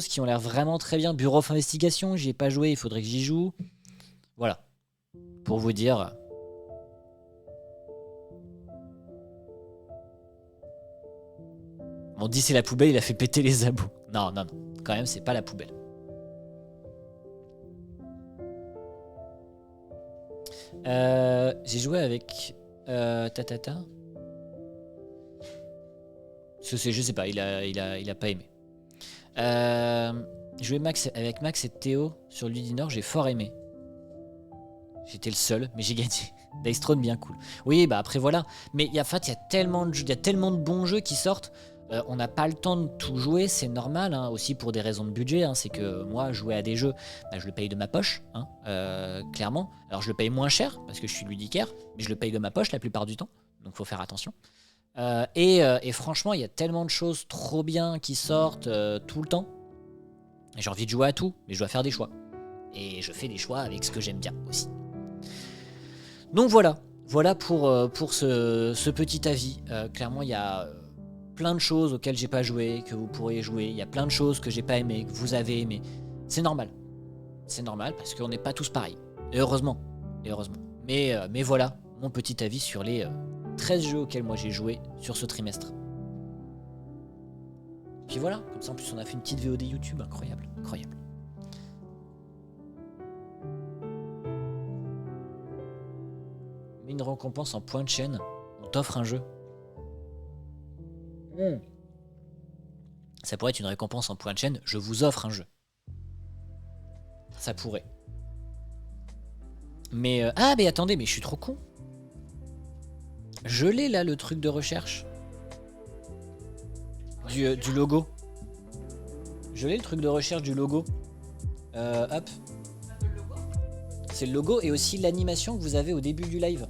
qui ont l'air vraiment très bien. Bureau of Investigation, j'y ai pas joué, il faudrait que j'y joue. Voilà, pour vous dire. On dit c'est la poubelle, il a fait péter les abos. Non, quand même c'est pas la poubelle. J'ai joué avec je sais pas, il a pas aimé. J'ai joué avec Max et Théo sur Ludinor, j'ai fort aimé. J'étais le seul, mais j'ai gagné. Dice Throne bien cool. Oui, bah après voilà. Mais il y a tellement de bons jeux qui sortent. On n'a pas le temps de tout jouer, c'est normal, hein, aussi pour des raisons de budget. Hein, c'est que moi, jouer à des jeux, je le paye de ma poche, hein, clairement. Alors je le paye moins cher parce que je suis ludicaire, mais je le paye de ma poche la plupart du temps. Donc faut faire attention. Et franchement, il y a tellement de choses trop bien qui sortent tout le temps. Et j'ai envie de jouer à tout, mais je dois faire des choix. Et je fais des choix avec ce que j'aime bien aussi. Donc voilà pour ce petit avis. Clairement, il y a plein de choses auxquelles j'ai pas joué, que vous pourriez jouer. Il y a plein de choses que j'ai pas aimé, que vous avez aimé. C'est normal. C'est normal parce qu'on n'est pas tous pareils. Et heureusement. Mais voilà mon petit avis sur les 13 jeux auxquels moi j'ai joué sur ce trimestre. Puis voilà, comme ça en plus on a fait une petite VOD YouTube, incroyable. Mais une récompense en point de chaîne, on t'offre un jeu. Ça pourrait être une récompense en point de chaîne, je vous offre un jeu. Ça pourrait. Mais mais attendez, mais je suis trop con. Je l'ai là le truc de recherche du logo. Je l'ai le truc de recherche du logo. Hop. C'est le logo et aussi l'animation que vous avez au début du live.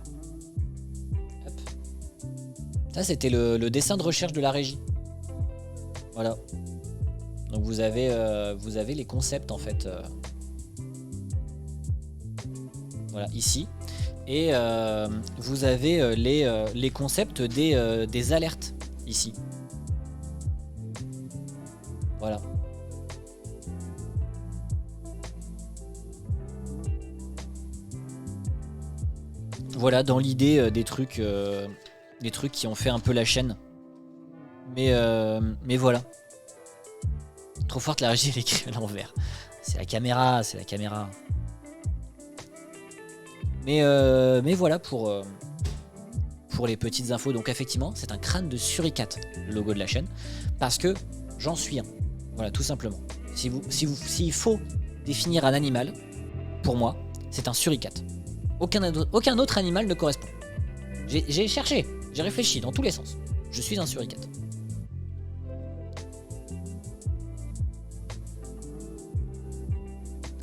Hop. Ça c'était le dessin de recherche de la régie. Voilà. Donc vous avez les concepts en fait. Voilà, ici. Et vous avez les concepts des alertes ici. Voilà. Voilà, dans l'idée des trucs qui ont fait un peu la chaîne. Mais voilà. Trop forte la régie, elle écrit à l'envers. C'est la caméra. Mais voilà pour les petites infos. Donc effectivement, c'est un crâne de suricate, le logo de la chaîne. Parce que j'en suis un. Voilà, tout simplement. S'il faut définir un animal, pour moi, c'est un suricate. Aucun autre animal ne correspond. J'ai cherché, j'ai réfléchi dans tous les sens. Je suis un suricate.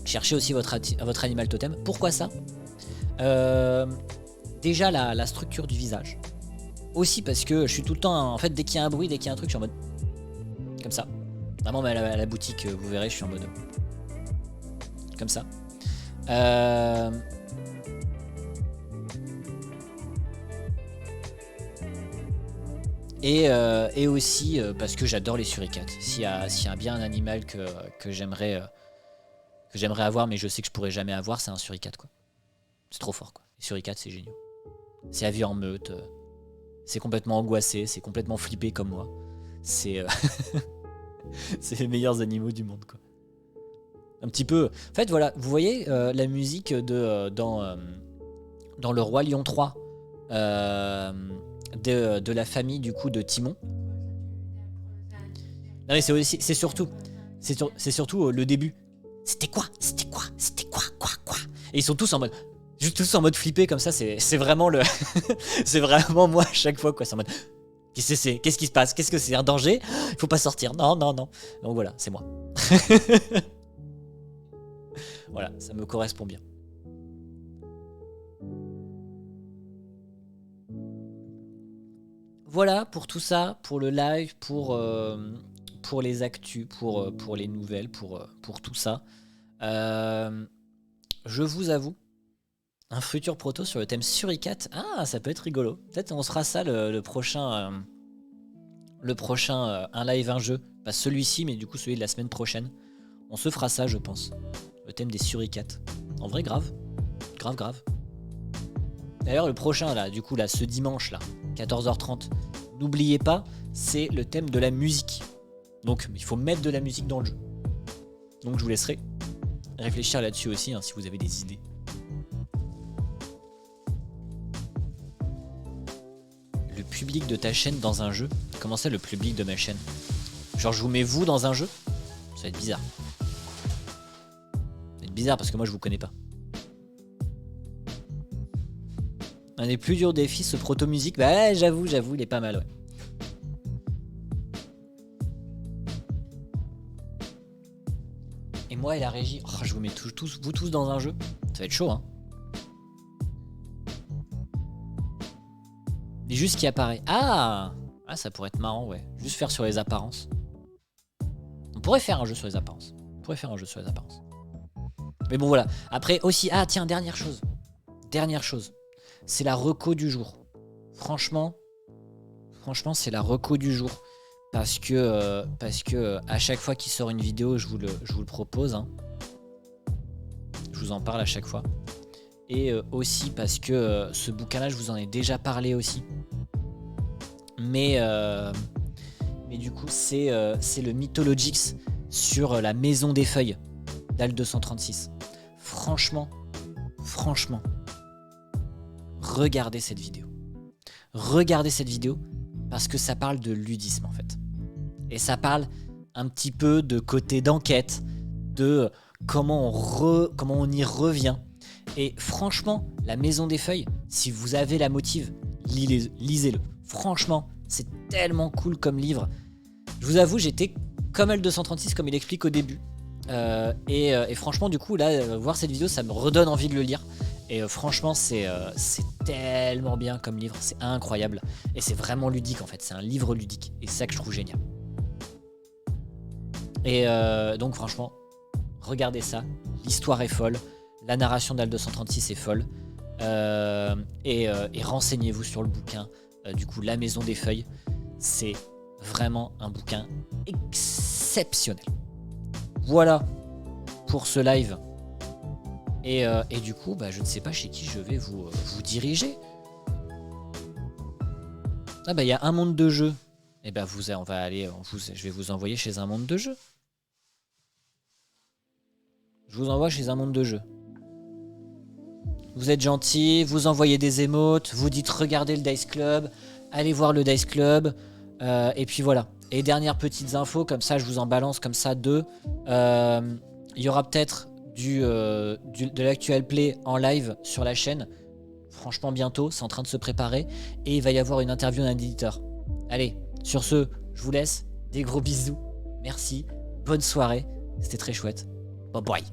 Cherchez aussi votre animal totem. Pourquoi ça? Déjà la structure du visage. aussi parce que je suis tout le temps, en fait, dès qu'il y a un bruit, dès qu'il y a un truc, je suis en mode comme ça. Vraiment, mais à la boutique, vous verrez, je suis en mode comme ça. Et aussi parce que j'adore les suricates. S'il y a bien un animal que j'aimerais avoir, mais je sais que je pourrais jamais avoir, c'est un suricate, quoi. C'est trop fort, quoi. Les suricates, c'est génial. C'est à vie en meute. C'est complètement angoissé, c'est complètement flippé comme moi. C'est c'est les meilleurs animaux du monde, quoi. Un petit peu. En fait, voilà, vous voyez la musique dans Le Roi Lion 3 de la famille du coup de Timon. Non mais c'est surtout le début. C'était quoi quoi. Et ils sont tous en mode flippés comme ça. C'est vraiment le c'est vraiment moi à chaque fois, quoi. C'est en mode qu'est-ce qui se passe, qu'est-ce que c'est, un danger, il faut pas sortir, non. Donc voilà, c'est moi. Voilà, ça me correspond bien. Voilà pour tout ça, pour le live, pour les actus, pour les nouvelles, pour tout ça. Je vous avoue, un futur proto sur le thème suricate, ça peut être rigolo. Peut-être on se fera ça le prochain un live, un jeu. Pas celui-ci, mais du coup celui de la semaine prochaine. On se fera ça, je pense. Le thème des suricates. En vrai, grave. Grave. D'ailleurs, le prochain, là, du coup, là, ce dimanche, là, 14h30, n'oubliez pas, c'est le thème de la musique. Donc, il faut mettre de la musique dans le jeu. Donc, je vous laisserai réfléchir là-dessus aussi, si vous avez des idées. Le public de ta chaîne dans un jeu? Comment ça, le public de ma chaîne? Genre, je vous mets vous dans un jeu? Ça va être bizarre. Ça va être bizarre parce que moi, je vous connais pas. Un des plus durs défis, ce proto-musique. Bah ouais, j'avoue, il est pas mal, ouais. Et moi et la régie, je vous mets vous tous dans un jeu. Ça va être chaud, hein. Et juste ce qui apparaît. Ah, ça pourrait être marrant, ouais. Juste faire sur les apparences. On pourrait faire un jeu sur les apparences. Mais bon, voilà. Après aussi, tiens, dernière chose. C'est la reco du jour. Franchement, c'est la reco du jour. Parce que à chaque fois qu'il sort une vidéo, je vous le propose. Hein. Je vous en parle à chaque fois. Et aussi parce que ce bouquin-là, je vous en ai déjà parlé aussi. Mais du coup, c'est le Mythologics sur la Maison des Feuilles d'Al 236. Franchement, regardez cette vidéo. Parce que ça parle de ludisme, en fait. Et ça parle un petit peu de côté d'enquête, de comment on y revient. Et franchement, la Maison des Feuilles, si vous avez la motive, lisez-le. Franchement, c'est tellement cool comme livre. Je vous avoue, j'étais comme L236, comme il explique au début. Et franchement, du coup, là, voir cette vidéo, ça me redonne envie de le lire. Et franchement, c'est tellement bien comme livre, c'est incroyable. Et c'est vraiment ludique, en fait, c'est un livre ludique. Et c'est ça que je trouve génial. Et donc, franchement, regardez ça. L'histoire est folle. La narration d'Al 236 est folle. Et renseignez-vous sur le bouquin. Du coup, La Maison des Feuilles, c'est vraiment un bouquin exceptionnel. Voilà pour ce live. Et du coup, je ne sais pas chez qui je vais vous diriger. Il y a un monde de jeu. Et je vais vous envoyer chez un monde de jeu. Je vous envoie chez un monde de jeu. Vous êtes gentil, vous envoyez des émotes, vous dites regardez le Dice Club, allez voir le Dice Club, et puis voilà. Et dernières petites infos, comme ça je vous en balance comme ça deux. Il y aura peut-être de l'actuel play en live sur la chaîne. Franchement bientôt, c'est en train de se préparer. Et il va y avoir une interview d'un éditeur. Allez, sur ce, je vous laisse. Des gros bisous. Merci. Bonne soirée. C'était très chouette. Bye bye.